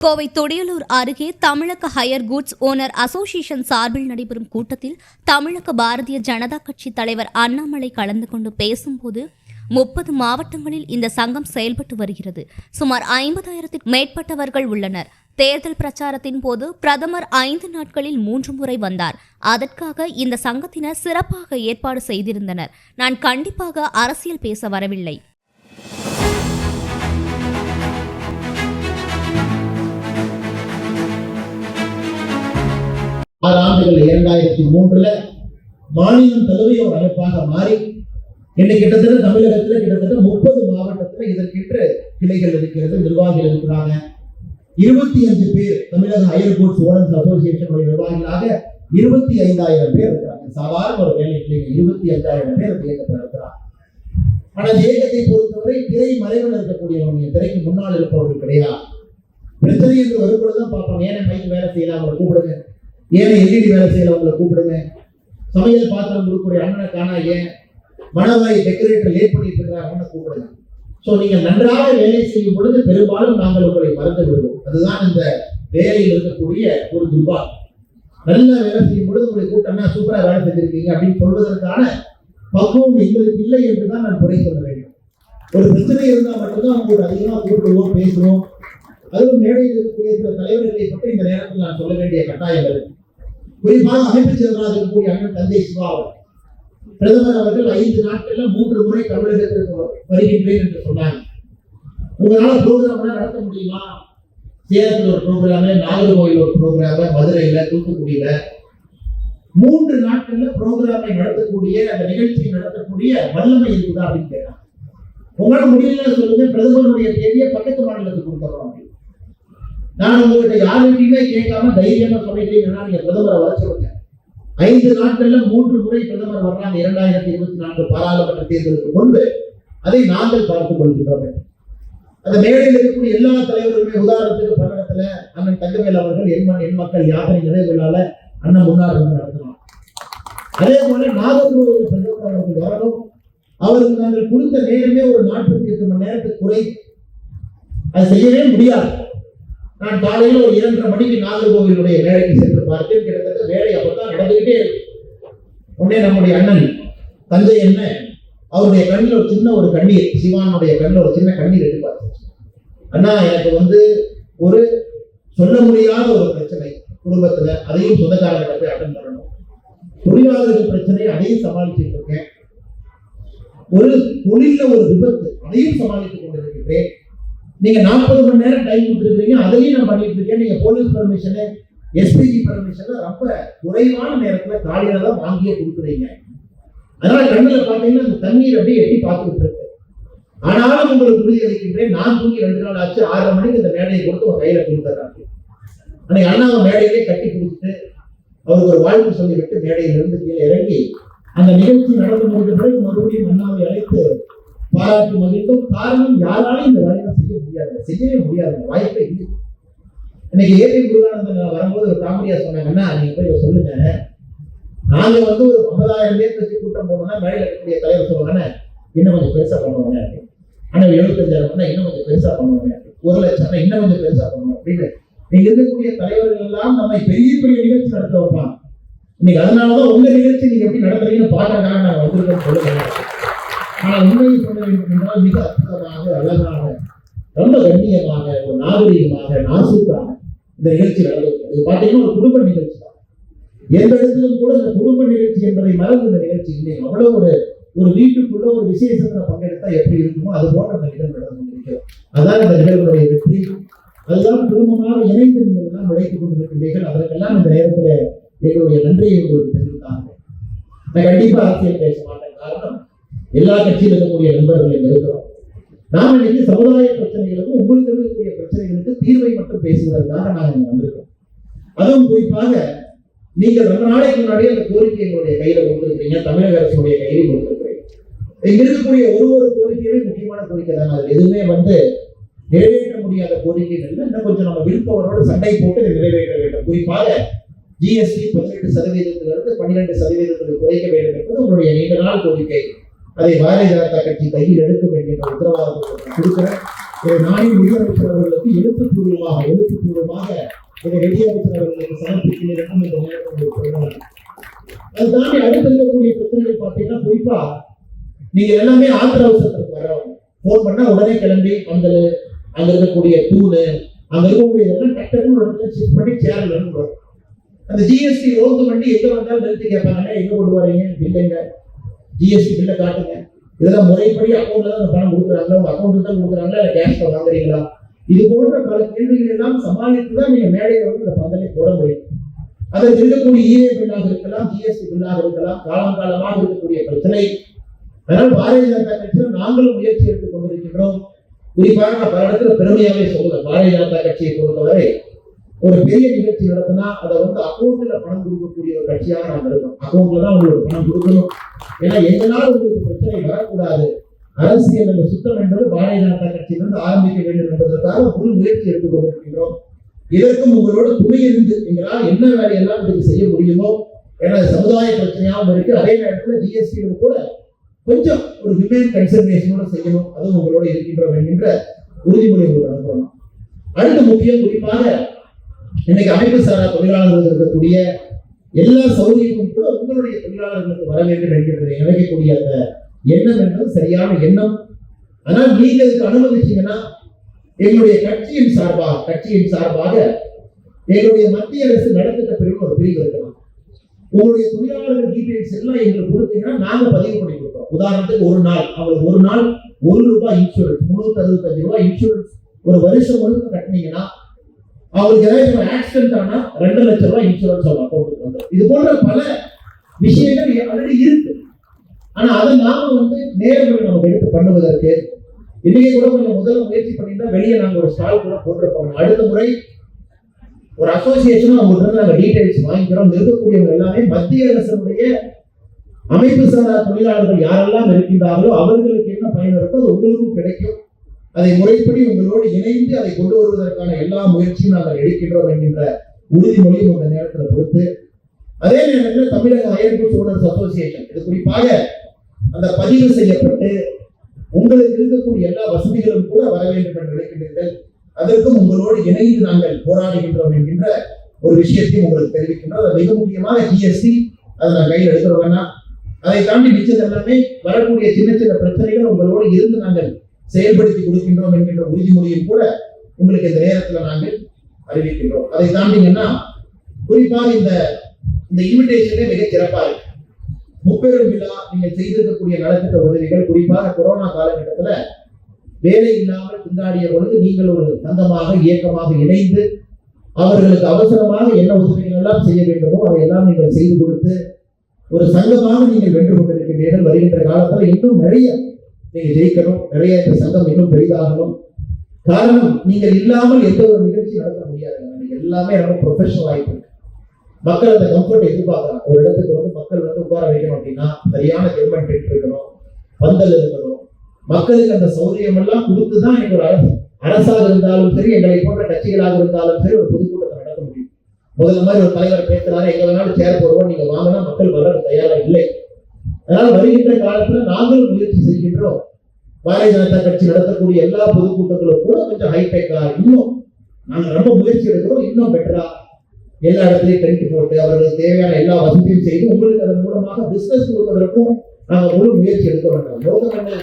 கோவை தொடியலூர் அருகே தமிழக higher goods owner association சார்பில் நடைபெறும் கூட்டத்தில் தமிழக பாரதிய ஜனதா கட்சி தலைவர் அண்ணாமலை கலந்து கொண்டு பேசும்போது 30 மாவட்டங்களில் இந்த சங்கம் செயல்பட்டு வருகிறது. சுமார் 50,000க்கும் மேற்பட்டவர்கள் உள்ளனர். தேர்தல் பிரச்சாரத்தின் போது பிரதமர் 5 நாட்களில் 3 முறை வந்தார். அதற்காக இந்த சங்கத்தினர் சிறப்பாக ஏற்பாடு செய்திருந்தனர். நான் கண்டிப்பாக அரசியல் பேச வரவில்லை. ஆண்டுகள் 2003 மாநிலம் தழுவிய ஒரு அமைப்பாக மாறி இன்னைக்கு கிட்டத்தட்ட தமிழகத்தில் கிட்டத்தட்ட 30 மாவட்டத்தில் இதற்கென்று கிளைகள் இருக்கிறது, நிர்வாகிகள் இருக்கிறாங்க. 25 பேர் தமிழக ஹையர் குட்ஸ் ஓனர்ஸ் அசோசியேஷன் நிர்வாகிகளாக 25,000 பேர் இருக்கிறாங்க. சாதாரண ஒரு வேலை இல்லைங்க, 25,000 பேர் இயக்கத்தில் இருக்கிறாங்க. ஆனால் இயக்கத்தை பொறுத்தவரை திரை மறைவில் இருக்கக்கூடியவங்க, திரைக்கு முன்னால் இருப்பவர்கள் கிடையாது. பிரச்சனை என்று வரும்பொழுதுதான் பார்ப்பாங்க. ஏன்னா மைக்கு வேலை செய்யலாம், அவங்களை கூப்பிடுங்க. ஏன் எல்இடி வேலை செய்யல உங்களை கூப்பிடுங்க. சமையல் பாத்திரம் கொடுக்கக்கூடிய அண்ணனை காணா, ஏன் மணவாய் டெக்கரேட்டர் லேட் பண்ணிட்டு இருக்கிறாங்க கூப்பிடுங்க. ஸோ நீங்க நன்றாக வேலை செய்யும் பொழுது பெரும்பாலும் நாங்கள் உங்களை மறந்து விடுவோம். அதுதான் இந்த வேலையில் இருக்கக்கூடிய ஒரு துர்பார். நல்ல வேலை செய்யும் பொழுது உங்களை கூப்பிட்டா சூப்பரா வேலை செஞ்சிருக்கீங்க அப்படின்னு சொல்வதற்கான பக்குவம் எங்களுக்கு இல்லை என்றுதான் நான் குறை சொல்ல வேண்டும். ஒரு பிரச்சனை இருந்தால் மட்டும்தான் அவங்களுக்கு அதிகமாக கூப்பிடுவோம், பேசுவோம். அதுவும் மேடையில் இருக்கக்கூடிய சில தலைவர்களை பற்றி இந்த நேரத்தில் நான் சொல்ல வேண்டிய கட்டாயம் இருக்கு. குறிப்பாக அமைப்பு செயலராக இருக்கக்கூடிய அண்ணன் தந்தை சிவா அவர்கள், பிரதமர் அவர்கள் 5 நாட்கள்ல 3 முறை தமிழகத்திற்கு வருகின்றேன் என்று சொன்னாங்க. உங்களால ப்ரோக்ராம் நடத்த முடியுமா? சேலத்தில் ஒரு ப்ரோக்ராமு, நாகர்கோவில் ஒரு ப்ரோக்ராமு, மதுரையில, தூத்துக்குடியில 3 நாட்கள்ல ப்ரோக்ராமை நடத்தக்கூடிய அந்த நிகழ்ச்சியை நடத்தக்கூடிய வல்லமை இருக்குதா அப்படின்னு கேட்டாங்க. உங்களால முடியல சொல்லுங்க, பிரதமருடைய தேதியை பக்கத்து மாநிலத்துக்கு கொடுத்துறோம். நான் உங்ககிட்ட யாருமே கேட்காம தைரியமா சொல்லிட்டீங்கன்னா நீங்க பிரதமரை வர சொல்லுங்க. 5 நாட்கள்ல 3 முறை பிரதமர் வர்றாங்க 2024 பாராளுமன்ற தேர்தலுக்கு முன்பு. அதை நாங்கள் பார்த்துக் கொள்கின்றோம். அந்த மேடையில் இருக்கக்கூடிய எல்லா தலைவர்களுமே, உதாரணத்துக்கு பல்லடத்துல அண்ணன் தங்கவேல் அவர்கள் என் மக்கள் யாத்திரை நிறைவுகளால அண்ணன் முன்னாடி நடத்தலாம். அதே போல நாகர்கோவில் பிரதமர் அவர்கள் வரணும். அவருக்கு நாங்கள் கொடுத்த நேரமே ஒரு 48 மணி நேரத்துக்கு குறை. அது செய்யவே முடியாது. நான் காலையில் ஒரு 2:30 மணிக்கு நாகர்கோவிலுடைய வேலைக்கு சென்று பார்த்தேன். கிட்டத்தட்ட வேலை அப்பதான் நடந்துகிட்டே இருக்கு. உடனே நம்முடைய அண்ணன் தந்தை என்ன, அவருடைய கண்ணில் ஒரு சின்ன ஒரு கண்ணீர், சிவானுடைய கண்ணில் ஒரு சின்ன கண்ணீர் எடுத்து பார்த்தேன். அண்ணா, எனக்கு ஒரு சொல்ல முடியாத ஒரு பிரச்சனை குடும்பத்துல, அதையும் சொந்தக்காரர்கிட்ட போய் அட்டன் பண்ணணும். தொழிலாளர்கள் பிரச்சனை, அதையும் சமாளிச்சுட்டு இருக்கேன். ஒரு தொழில ஒரு விபத்து, அதையும் சமாளித்துக் கொண்டிருக்கிறேன். நீங்க 40 மணி நேரம் டைம் கொடுத்துருக்கீங்க, அதையும் நான் பண்ணிட்டு இருக்கேன். நீங்க போலீஸ் பர்மிஷனு, எஸ்பிஜி பர்மிஷன் ரொம்ப குறைவான நேரத்துல காலையில தான் வாங்கியே கொடுக்குறீங்க. அதனால கண்ணில் பார்த்தீங்கன்னா அந்த தண்ணீர் அப்படியே எட்டி பார்த்துக்கிட்டு இருக்கு. ஆனாலும் உங்களுக்கு உறுதி அளிக்கின்றேன், நான் தூங்கி 2 நாள் ஆச்சு. 6:30 மணிக்கு இந்த மேடையை கொடுத்து உங்க கையில கொடுத்துறாங்க. அன்னைக்கு அண்ணாவை மேடையிலே கட்டி கொடுத்துட்டு அவருக்கு ஒரு வாழ்த்து சொல்லிவிட்டு மேடையிலிருந்து கீழே இறங்கி அந்த நிகழ்ச்சி நடந்து முடிந்த பிறகு மறுபடியும் அண்ணாவை அழைத்து பாராட்டு மகிழ்ந்தும். காரணம், யாராலும் இந்த வேலையை செய்யவே முடியாது, வாய்ப்பே இல்லை. இன்னைக்கு ஏபி முருகானந்தன் வரும்போது ஒரு காமெடியா சொன்னாங்கன்னா, நீங்க போய் சொல்லுங்க, நாங்க ஒரு 50,000 பேர் வச்சு கூட்டம் போனோம்னா மேடையில் இருக்கக்கூடிய தலைவர் சொல்லுவாங்க, இன்னும் கொஞ்சம் பெருசா பண்ணுவாங்க. ஆனா 75,000 இன்னும் கொஞ்சம் பெருசா பண்ணுவாங்க. 1,00,000 இன்னும் கொஞ்சம் பெருசா பண்ணுவோம் அப்படின்னு நீங்க இருக்கக்கூடிய தலைவர்கள் எல்லாம் நம்ம பெரிய பெரிய நிகழ்ச்சி நடத்த வைப்பாங்க. இன்னைக்கு அதனாலதான் உங்க நிகழ்ச்சி நீங்க எப்படி நடத்துறீங்கன்னு பாக்குறதுக்காக நாங்க வந்திருக்கோம் சொல்லுங்க. ஆனா உண்மையை சொல்ல வேண்டும் என்றால் மிக அற்புதமாக, அழகாக, ரொம்ப கண்ணியமாக, ஒரு நாகரீகமாக, நாசூக்காக இந்த நிகழ்ச்சி நடந்தது. இது பார்த்தீங்கன்னா ஒரு குடும்ப நிகழ்ச்சி தான். எந்த இடத்திலும் கூட இந்த குடும்ப நிகழ்ச்சி என்பதை மறந்து இந்த நிகழ்ச்சி இல்லை. அவ்வளவு ஒரு வீட்டுக்குள்ள ஒரு விசேஷத்துல பங்கெடுத்தா எப்படி இருக்குமோ அது போன்ற அந்த நிகழ்வு நடந்து கொண்டிருக்கிறோம். அதான் இந்த நிகழ்வுடைய வெற்றி. அதுதான் குடும்பமாக இணைந்து நீங்கள் எல்லாம் உழைத்துக் கொண்டிருக்கிறீர்கள். அதற்கெல்லாம் இந்த நேரத்துல எங்களுடைய நன்றியை உங்களுக்கு தெரிவித்தாங்க. நான் கண்டிப்பா அரசியல் பேச மாட்டேன். காரணம், எல்லா கட்சியில் இருக்கக்கூடிய நண்பர்கள் இங்க இருக்கிறோம். நாம் இன்னைக்கு சமுதாய பிரச்சனைகளுக்கும் உங்களுக்கு இருக்கக்கூடிய பிரச்சனைகளுக்கு தீர்வை மட்டும் பேசுவதற்காக நாங்கள் இங்க வந்திருக்கோம். அதுவும் குறிப்பாக நீங்கள் 2 நாளைக்கு முன்னாடி அந்த கோரிக்கை எங்களுடைய கையில கொடுத்திருக்கிறீங்க, தமிழக அரசுடைய கையில் கொடுத்திருக்கிறீங்க. இங்க இருக்கக்கூடிய ஒரு கோரிக்கையுமே முக்கியமான கோரிக்கை தான். அது எதுவுமே நிறைவேற்ற முடியாத கோரிக்கைகள் இன்னும் கொஞ்சம் நம்ம விருப்பவரோடு சண்டை போட்டு நிறைவேற்ற வேண்டும். குறிப்பாக ஜிஎஸ்டி 18% 12% குறைக்க வேண்டும் என்பது உங்களுடைய நீண்ட நாள் கோரிக்கை. அதை பாரதிய ஜனதா கட்சி கையில் எடுக்க வேண்டிய உத்தரவாதத்தை கொடுக்கிறேன். நாளின் நிதியமைச்சர் அவர்களுக்கு எழுத்துப்பூர்வமாக இதை நிதியமைச்சர் அவர்களுக்கு சமர்ப்பிக்கிறேன் இந்த நேரத்தில் சொல்லலாம். அது தாண்டி அடுத்து இருக்கக்கூடிய பிரச்சனைகள் பார்த்தீங்கன்னா, குறிப்பா நீங்க எல்லாமே ஆத்திர அவசரத்துக்கு வரவங்க, போன் பண்ணா உடனே கிளம்பி பந்தல், அங்க இருக்கக்கூடிய தூணு, அங்க இருக்கக்கூடிய இதெல்லாம் டக்குன்னு உடனே ஷிஃப்ட் பண்ணி சேர்ல இருந்து வரும். அந்த ஜிஎஸ்டி ரோந்து வண்டி எங்க வந்தாலும் நிறுத்தி கேட்பாங்க, எங்க கொண்டு வரீங்க, பில்லுங்க, ஜிஎஸ்டி பில்லை காட்டுங்க, இதெல்லாம் முறைப்படி அக்கௌண்ட்ல தான் பணம் கொடுக்குறாங்களா, உங்க அக்கௌண்ட் தான் கொடுக்குறாங்களா, இல்ல கேஷ்ல வாங்குறீங்களா, இது போன்ற பல கேள்விகள் எல்லாம் சமாளித்து தான் நீங்க மேடையை வந்து இந்த பந்தலை போட முடியும். அதற்கு இருக்கக்கூடிய இஏ பில்லாக இருக்கலாம், ஜிஎஸ்டி பில்லாக இருக்கலாம், காலமாக இருக்கக்கூடிய பிரச்சனை. அதனால் பாரதிய ஜனதா கட்சியில் நாங்களும் முயற்சி எடுத்துக் கொண்டிருக்கின்றோம். குறிப்பாக நான் பல இடத்துல பெருமையாவே சொல்லுவேன், பாரதிய ஜனதா கட்சியை பொறுத்தவரை ஒரு பெரிய நிகழ்ச்சி நடத்தினா அதை வந்து அக்கௌண்ட்ல பணம் கொடுக்கக்கூடிய ஒரு கட்சியாக நாம் இருக்கோம். அக்கௌண்ட்ல தான் உங்களுக்கு பணம் கொடுக்கணும். ஏன்னா எங்களால் உங்களுக்கு பிரச்சனை வரக்கூடாது, அரசியல் அந்த சுத்தம் என்பது பாரதிய ஜனதா கட்சியிலிருந்து ஆரம்பிக்க வேண்டும் என்பதற்காக முழு முயற்சி எடுத்துக் கொண்டிருக்கின்றோம். இதற்கும் உங்களோட துணை இருந்து எங்களால் என்ன வேலையெல்லாம் இதுக்கு செய்ய முடியுமோ, ஏன்னா சமுதாய பிரச்சனையாகவும் இருக்கு, அதே நேரத்தில் ஜிஎஸ்டி கூட கொஞ்சம் ஒரு விமன் கன்சர்வேஷனோட செய்யணும், அதுவும் உங்களோட இருக்கின்றோம் என்கின்ற உறுதிமொழி உங்களுக்கு அனுப்புறோம். அடுத்த முக்கியம், குறிப்பாக இன்னைக்கு அமைப்பு சாரா தொழிலாளர்கள் இருக்கக்கூடிய எல்லா சௌகரியமும் கூட உங்களுடைய தொழிலாளர்களுக்கு வர வேண்டும் என்கின்ற நினைக்கக்கூடிய அந்த எண்ணம் என்பது சரியான எண்ணம். ஆனால் நீங்க இதுக்கு அனுமதிச்சீங்கன்னா எங்களுடைய கட்சியின் சார்பாக எங்களுடைய மத்திய அரசு நடத்திட்ட பிறகு ஒரு பிரிவு இருக்கலாம். உங்களுடைய தொழிலாளர்கள் டீடைல்ஸ் எல்லாம் எங்களுக்கு கொடுத்தீங்கன்னா நாங்க பதிவு பண்ணி கொடுப்போம். உதாரணத்துக்கு ஒரு நாள் அவங்களுக்கு ₹1 இன்சூரன்ஸ், ₹365 இன்சூரன்ஸ் ஒரு வருஷம் முழுக்க கட்டினீங்கன்னா அவங்களுக்கு ஏதாவது ஆக்சிடென்ட் ஆனா ₹2 லட்சம் இன்சூரன்ஸ் அவங்க அக்கௌண்ட்டுக்கு வந்துடும். இது போன்ற பல விஷயங்கள் ஆல்ரெடி இருக்கு. ஆனா அதை நாம வந்து நேரங்கள் நம்ம எடுத்து பண்ணுவதற்கு இன்னைக்கு கூட கொஞ்சம் முதல்ல முயற்சி பண்ணியிருந்தா வெளியே நாங்க ஒரு ஸ்டால் கூட போட்டிருப்போம். அடுத்த முறை ஒரு அசோசியேஷனும் அவங்களுக்கு நாங்க டீடைல்ஸ் வாங்கிக்கிறோம். இருக்கக்கூடியவங்க எல்லாமே மத்திய அரசுடைய அமைப்பு சாரா தொழிலாளர்கள் யாரெல்லாம் இருக்கின்றார்களோ அவர்களுக்கு என்ன பயன் இருக்கோ அது உங்களுக்கும் கிடைக்கும். அதை முறைப்படி உங்களோடு இணைந்து அதை கொண்டு வருவதற்கான எல்லா முயற்சியும் நாங்கள் எடுக்கின்றோம் என்கின்ற உறுதிமொழியும் அந்த நேரத்தில் கொடுத்து, அதே நேரத்தில் தமிழக ஹையர் குட்ஸ் ஓனர்ஸ் அசோசியேஷன் இது குறிப்பாக அந்த பதிவு செய்யப்பட்டு உங்களுக்கு இருக்கக்கூடிய எல்லா வசதிகளும் கூட வர வேண்டும் என்று நினைக்கின்றீர்கள். அதற்கும் உங்களோடு இணைந்து நாங்கள் போராடுகின்றோம் என்கின்ற ஒரு விஷயத்தையும் உங்களுக்கு தெரிவிக்கின்றோம். அது மிக முக்கியமாக ஜிஎஸ்டி அதை நான் கையில் எடுக்கிறோம் வேணா. அதை தாண்டி மிச்சது எல்லாமே வரக்கூடிய சின்ன சின்ன பிரச்சனைகள் உங்களோடு இருந்து நாங்கள் செயல்படுத்தி கொடுக்கின்றோம் என்கின்ற உறுதிமொழியும் கூட உங்களுக்கு இந்த நேரத்தில் நாங்கள் அறிவிக்கின்றோம். அதை தாண்டிங்கன்னா குறிப்பாக இந்த இன்விடேஷனே மிக சிறப்பாக இருக்கு. முப்பெரும் விழா நீங்கள் செய்திருக்கக்கூடிய நலத்திட்ட உதவிகள், குறிப்பாக கொரோனா காலகட்டத்தில் வேலை இல்லாமல் திண்டாடிய பொழுது நீங்கள் ஒரு சங்கமாக இயக்கமாக இணைந்து அவர்களுக்கு அவசரமாக என்ன உதவிகள் எல்லாம் செய்ய வேண்டுமோ அதையெல்லாம் நீங்கள் செய்து கொடுத்து ஒரு சங்கமாக நீங்கள் வென்று கொண்டிருக்கின்றீர்கள். வருகின்ற காலத்தில் இன்னும் நிறைய நீங்க ஜெயிக்கணும், நிறைய இந்த சங்கம் இன்னும் பெரிதாகணும். காரணம், நீங்கள் இல்லாமல் எந்த ஒரு நிகழ்ச்சி நடத்த முடியாது. நீங்க எல்லாமே ரொம்ப ப்ரொஃபஷனல் ஆயிட்டு மக்கள் அந்த கம்ஃபர்ட் எதிர்பார்க்கலாம். ஒரு இடத்துக்கு வந்து மக்கள் வந்து உட்கார வைக்கணும் அப்படின்னா சரியான கவர்மெண்ட் இருக்கணும், பந்தல் இருக்கணும், மக்களுக்கு அந்த சௌகரியம் எல்லாம் கொடுத்துதான் எனக்கு ஒரு அரசாக இருந்தாலும் சரி, எங்களை போன்ற கட்சிகளாக இருந்தாலும் சரி ஒரு பொதுக்கூட்டத்தை நடத்த முடியும். முதல்ல மாதிரி ஒரு தலைவர் பேசுறாரு, எங்க வேணாலும் சேர் போடுவோம், நீங்க வாங்கினா மக்கள் வர தயாரா இல்லை. அதனால் வருகின்ற காலத்துல நாங்களும் முயற்சி செய்கின்றோம். பாரதிய ஜனதா கட்சி நடத்தக்கூடிய எல்லா பொதுக்கூட்டங்களும் கூட கொஞ்சம் ஹைடெக்கா இன்னும் நாங்கள் ரொம்ப முயற்சி எடுக்கிறோம். இன்னும் பெட்டரா எல்லா இடத்துலையும் டென்ட் போட்டு அவர்களுக்கு தேவையான எல்லா வசதியும் செய்து உங்களுக்கு அதன் மூலமாக பிசினஸ் கொடுப்பதற்கும் நாங்கள் முழு முயற்சி எடுக்க வேண்டாம். நோக்கம் என்ன,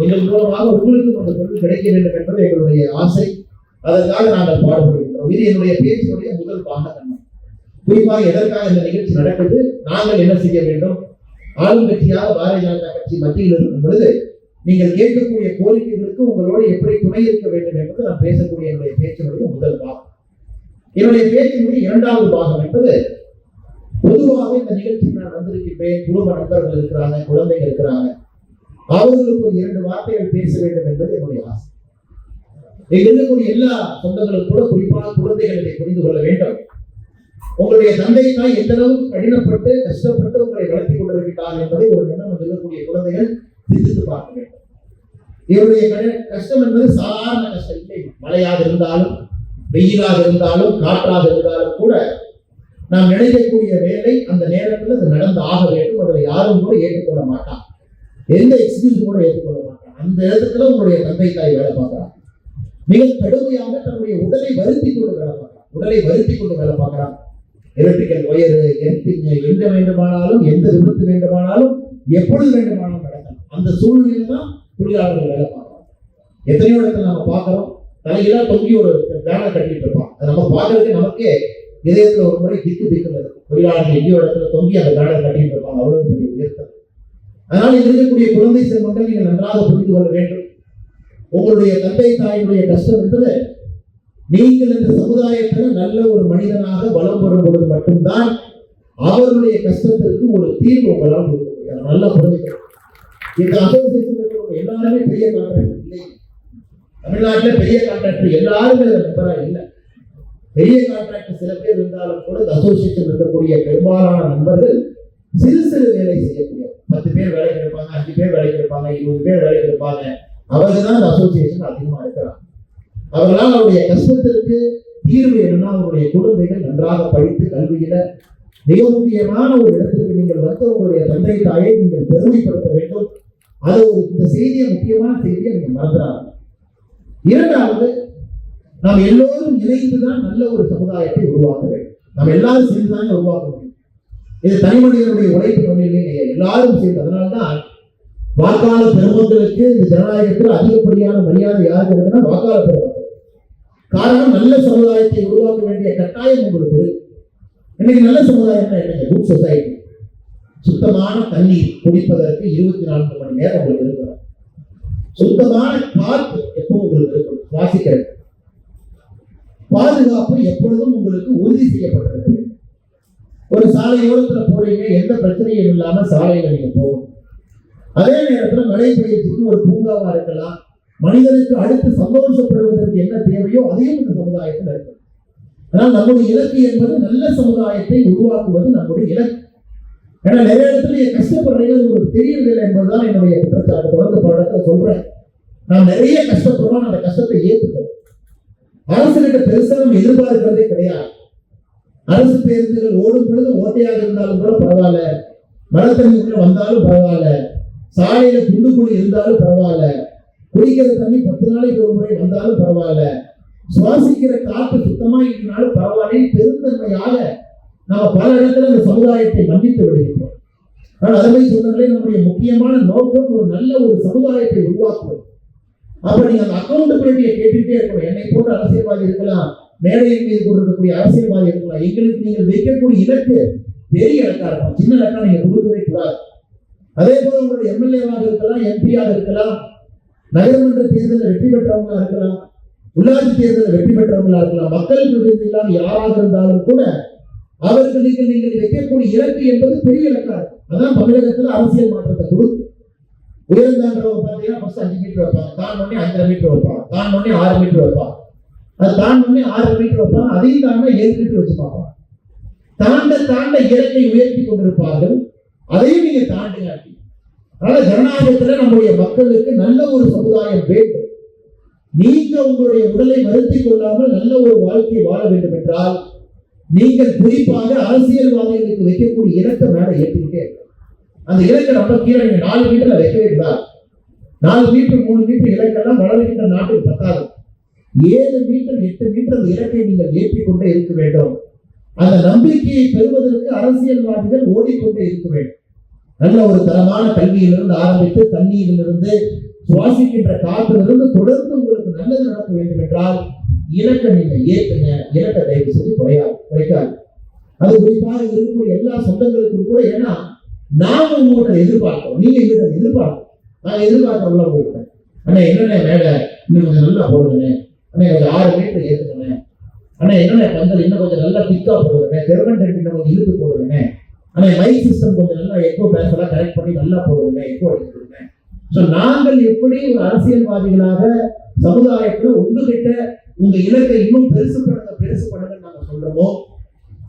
எங்கள் மூலமாக உங்களுக்கு அந்த பொருள் கிடைக்க வேண்டும் என்பது எங்களுடைய ஆசை. அதற்காக நாங்கள் பாடுபடுகின்றோம். இது என்னுடைய பேச்சினுடைய முதல் பாகம். குறிப்பாக எதற்காக இந்த நிகழ்ச்சி நடக்குது, நாங்கள் என்ன செய்ய வேண்டும், ஆளும் கட்சியாக பாரதிய ஜனதா கட்சி மத்தியில் இருக்கும் பொழுது நீங்கள் கேட்கக்கூடிய கோரிக்கைகளுக்கு உங்களோடு எப்படி துணை இருக்க வேண்டும் என்பது நான் பேசக்கூடிய என்னுடைய பேச்சினுடைய முதல் பாகம். என்னுடைய பேச்சினுடைய இரண்டாவது பாகம் என்பது பொதுவாக இந்த நிகழ்ச்சிக்கு நான் வந்திருக்கின்றேன். குடும்ப நண்பர்கள் இருக்கிறாங்க, குழந்தைகள் இருக்கிறாங்க, அவர்களுக்கு ஒரு 2 வார்த்தைகள் பேச வேண்டும் என்பது என்னுடைய ஆசை. இருக்கக்கூடிய எல்லா சொந்தங்களும் கூட குறிப்பாக குழந்தைகள் இதை புரிந்து கொள்ள வேண்டும். உங்களுடைய தந்தை தாய் எந்த அளவுக்கு கடினப்பட்டு கஷ்டப்பட்டு உங்களை வளர்த்தி கொண்டிருக்கிறார் என்பதை ஒரு எண்ணம் இருக்கக்கூடிய குழந்தைகள் சிந்தித்து பார்க்க வேண்டும். இவருடைய கஷ்டம் என்பது சாதாரண கஷ்டம் இல்லை. மழையாக இருந்தாலும், வெயிலாக இருந்தாலும், காற்றாக இருந்தாலும் கூட நாம் நினைக்கக்கூடிய வேலை அந்த நேரத்தில் அது நடந்து ஆக வேண்டும். அதில் யாரும் கூட ஏற்றுக்கொள்ள மாட்டான், எந்த எக்ஸ்கியூஸ் கூட ஏற்றுக்கொள்ள மாட்டான். அந்த இடத்துல உங்களுடைய தந்தை தாய் வேலை பார்க்கிறார். மிக கடுமையாக தன்னுடைய உடலை வருத்தி கொண்டு வேலை பார்க்கிறான். எலக்ட்ரிக்கல் ஒயர், எங்க வேண்டுமானாலும், எந்த விபத்து வேண்டுமானாலும், எப்பொழுது வேண்டுமானாலும் நடக்கும். அந்த சூழ்நிலையில தான் தொழிலாளர்கள் வேலை பார்க்கறாங்க. எத்தனையோ இடத்துல நம்ம பார்க்கிறோம், தலையெல்லாம் தொங்கி ஒரு பேனர் கட்டிட்டு இருப்பான். அதை நம்ம பார்க்கறதுக்கு நமக்கே இதயத்துல ஒரு முறை திக்கு தொழிலாளர்கள் எங்கேயோ இடத்துல தொங்கி அந்த பேனர் கட்டிட்டு இருப்பாங்க. அவ்வளவு பெரிய உயர்த்தம். அதனால் இருக்கக்கூடிய குழந்தை செல்வங்கள் நீங்கள் நன்றாக புரிந்து கொள்ள வேண்டும். உங்களுடைய தந்தை தாயினுடைய கஷ்டம் என்பது நீங்கள் இந்த சமுதாயத்தில் நல்ல ஒரு மனிதனாக வலம் வரும் பொழுது மட்டும்தான் அவருடைய கஷ்டத்திற்கு ஒரு தீர்வு உங்களால் கொடுக்க முடியும். நல்லா புரிஞ்சுக்கணும். இந்த அசோசியேஷன் எல்லாருமே பெரிய கான்ட்ராக்டர் இல்லை. தமிழ்நாட்டில் பெரிய கான்ட்ராக்டர் எல்லாருமே நம்பரா இல்லை. பெரிய கான்ட்ராக்டர் சில பேர் இருந்தாலும் கூட இந்த அசோசியேஷன் இருக்கக்கூடிய பெரும்பாலான நண்பர்கள் சிறு வேலை செய்யக்கூடிய 10 பேர் வேலைக்கு இருப்பாங்க, 5 பேர் வேலைக்கு இருப்பாங்க, 20 பேர் வேலைக்கு இருப்பாங்க. அவர்கள் தான் இந்த அசோசியேஷன் அதிகமா இருக்கிறாங்க. அவர்களால் அவருடைய கஷ்டத்திற்கு தீர்வு என்னன்னா, அவருடைய குழந்தைகள் நன்றாக படித்து கல்வியில மிக முக்கியமான ஒரு இடத்திற்கு நீங்கள் வந்து உங்களுடைய தந்தை தாயை நீங்கள் பெருமைப்படுத்த வேண்டும். அது இந்த செய்தியை, முக்கியமான செய்தியை நீங்க மறந்துடாங்க. இரண்டாவது, நாம் எல்லோரும் இணைந்துதான் நல்ல ஒரு சமுதாயத்தை உருவாக்க வேண்டும். நாம் எல்லாரும் சேர்ந்துதான் உருவாக்க முடியும். இது தனி மனிதனுடைய உழைப்பு தொழிலே எல்லாரும் சேர்ந்து. அதனால்தான் வாக்காள பெருமக்களுக்கு இந்த ஜனநாயகத்தில் அதிகப்படியான மரியாதை யாருக்கு இருக்குன்னா வாக்காள பெருமக்கள். காரணம், நல்ல சமுதாயத்தை உருவாக்க வேண்டிய கட்டாயம் உங்களுக்கு. இன்னைக்கு நல்ல சமுதாயம் என்ன? Good society. சுத்தமான தண்ணீர் குடிப்பதற்கு 24 மணி நேரம் உங்களுக்கு இருக்கிறோம். சுத்தமான காற்று எப்பவும் உங்களுக்கு இருக்கும், சுவாசிக்கிறது. பாதுகாப்பு எப்பொழுதும் உங்களுக்கு உறுதி செய்யப்பட்டிருக்கு. ஒரு சாலையோரத்துல போறீங்க, எந்த பிரச்சனையும் இல்லாம சாலையில நீங்க போகணும். அதே நேரத்தில் நடைபயிற்சிக்கு ஒரு பூங்காவா இருக்கலாம். மனிதனுக்கு அடுத்து சந்தோஷப்படுவதற்கு என்ன தேவையோ அதையும் இந்த சமுதாயத்தில் இருக்கு. ஆனால் நம்முடைய இலக்கு என்பது நல்ல சமுதாயத்தை உருவாக்குவது நம்முடைய இலக்கு. ஏன்னா நிறைய இடத்துல கஷ்டப்படுறது உங்களுக்கு தெரியவில்லை என்பதுதான் என்னுடைய குற்றச்சாட்டு. தொடர்ந்து பல இடத்துல சொல்றேன், நாம் நிறைய கஷ்டப்படுறோம், அந்த கஷ்டத்தை ஏற்றுக்கணும். அரசு கிட்ட பெருசா நம்ம எதிர்பார்க்கிறதே கிடையாது. அரசு பேருந்துகள் ஓடும் பொழுது ஓட்டையாக இருந்தாலும் கூட பரவாயில்ல, மழை தண்ணி வந்தாலும் பரவாயில்ல, சாலையில குண்டுக்குழி இருந்தாலும் பரவாயில்ல, குடிக்கிற தண்ணி 10 நாளைக்கு ஒரு முறை வந்தாலும் பரவாயில்ல, சுவாசிக்கிற காற்று சுத்தமா இருந்தாலும் பரவாயில்ல. பெருந்தன்மையாக நாம பல இடத்துல இந்த சமுதாயத்தை மன்னித்து விடுகின்றோம். ஆனால் அதுவே சொன்னதே நம்முடைய முக்கியமான நோக்கம் ஒரு நல்ல ஒரு சமுதாயத்தை உருவாக்குவது. அப்ப நீங்க அந்த அக்கௌண்டபிலிட்டியை கேட்டுட்டே இருக்கணும். என்னை போன்ற அரசியல்வாதி இருக்கலாம், மேடையின் மீது கொண்டிருக்கக்கூடிய அரசியல்வாதி இருக்கலாம். எங்களுக்கு நீங்கள் வைக்கக்கூடிய இலக்கு பெரிய இலக்கா இருக்கும், சின்ன இலக்கா நீங்க கொடுக்கவே கூடாது. அதே போல உங்களுடைய எம்எல்ஏவாக இருக்கலாம், எம்பியாக இருக்கலாம், நகரமன்ற தேர்தலில் வெற்றி பெற்றவங்களா இருக்கலாம், உள்ளாட்சி தேர்தலில் வெற்றி பெற்றவங்களா இருக்கலாம், மக்கள் பிரதிநிதிகளாக யாராக இருந்தாலும் கூட அவர்களுக்கு நீங்கள் வைக்கக்கூடிய இலக்கு என்பது பெரிய இலக்கா இருக்கும். அதான் தமிழகத்தில் அரசியல் மாற்றத்தை கொடுக்கும். உயர்ந்தான்றவங்க பார்த்தீங்கன்னா ஃபர்ஸ்ட் 5 மீட்டர் வைப்பாங்க, தாண்டோடனே 5.5 மீட்டர் வைப்பாங்க, தாண்டோடனே 6 மீட்டர் வைப்பாங்க, அது தாண்டோடனே 6 மீட்டர் வைப்பாங்க, அதையும் தாண்ட 7 மீட்டர் வச்சு பார்ப்பாங்க. தாண்ட இலக்கை உயர்த்தி கொண்டிருப்பார்கள். அதையும் நீங்க தாண்டுங்க. அதனால ஜனநாயகத்துல நம்முடைய மக்களுக்கு நல்ல ஒரு சமுதாயம் வேண்டும். நீங்க உங்களுடைய உடலை வருத்தி கொள்ளாமல் நல்ல ஒரு வாழ்க்கையை வாழ வேண்டும் என்றால் நீங்கள் குறிப்பாக அரசியல்வாதிகளுக்கு வைக்கக்கூடிய இலக்கை மேல ஏற்றிக்கிட்டே இருக்க. அந்த இலக்கை ரொம்ப கீழே நீங்க 4 மீட்டர்ல வைக்கவே கூடாது. 4 மீட்டர் 3 மீட்டர் இலக்கெல்லாம் வளர்கின்ற நாட்டுக்கு பத்தாது. 7 மீட்டர் 8 மீட்டர் அந்த இலக்கை நீங்கள் ஏற்றிக்கொண்டே இருக்க வேண்டும். அந்த நம்பிக்கையை பெறுவதற்கு அரசியல்வாதிகள் ஓடிக்கொண்டே இருக்க வேண்டும். நல்ல ஒரு தரமான கல்வியிலிருந்து ஆரம்பித்து தண்ணீரிலிருந்து சுவாசிக்கின்ற காற்றிலிருந்து தொடர்ந்து உங்களுக்கு நல்லது நடக்க வேண்டும் என்றால் இலக்கை நீங்க ஏற்றுங்க. இலக்கை தயவு செய்து குறைக்காது. அது குறிப்பாக இருக்கக்கூடிய எல்லா சொந்தங்களுக்கும் கூட, ஏன்னா நாம உங்கள்கிட்ட எதிர்பார்க்கிறோம், நீங்க எங்கிட்ட எதிர்பார்க்கணும். நான் எதிர்பார்க்கிறோம்ல உங்கள்கிட்ட, அண்ணா என்னென்ன மேடை இன்னும் கொஞ்சம் நல்லா போடுங்க, அண்ணா கொஞ்சம் 6 மீட்டர் ஏற்றுக்கங்க, அண்ணா என்னென்ன பந்தல் இன்னும் கொஞ்சம் நல்லா திக்கா போடுங்க, கவர்மெண்ட் இன்னும் கொஞ்சம் இழுத்து போடுங்க, ஆனா மைக் சிஸ்டம் கொஞ்சம் நல்லா எக்கோ பேசலாம் கரெக்ட் பண்ணி நல்லா போடுங்க, எக்கோ அடிச்சுடுங்க. ஸோ நாங்கள் எப்படி ஒரு அரசியல்வாதிகளாக சமுதாயத்தில் உங்ககிட்ட உங்க இலக்கை இன்னும் பெருசு பண்ணுங்க நாங்க சொல்றோமோ,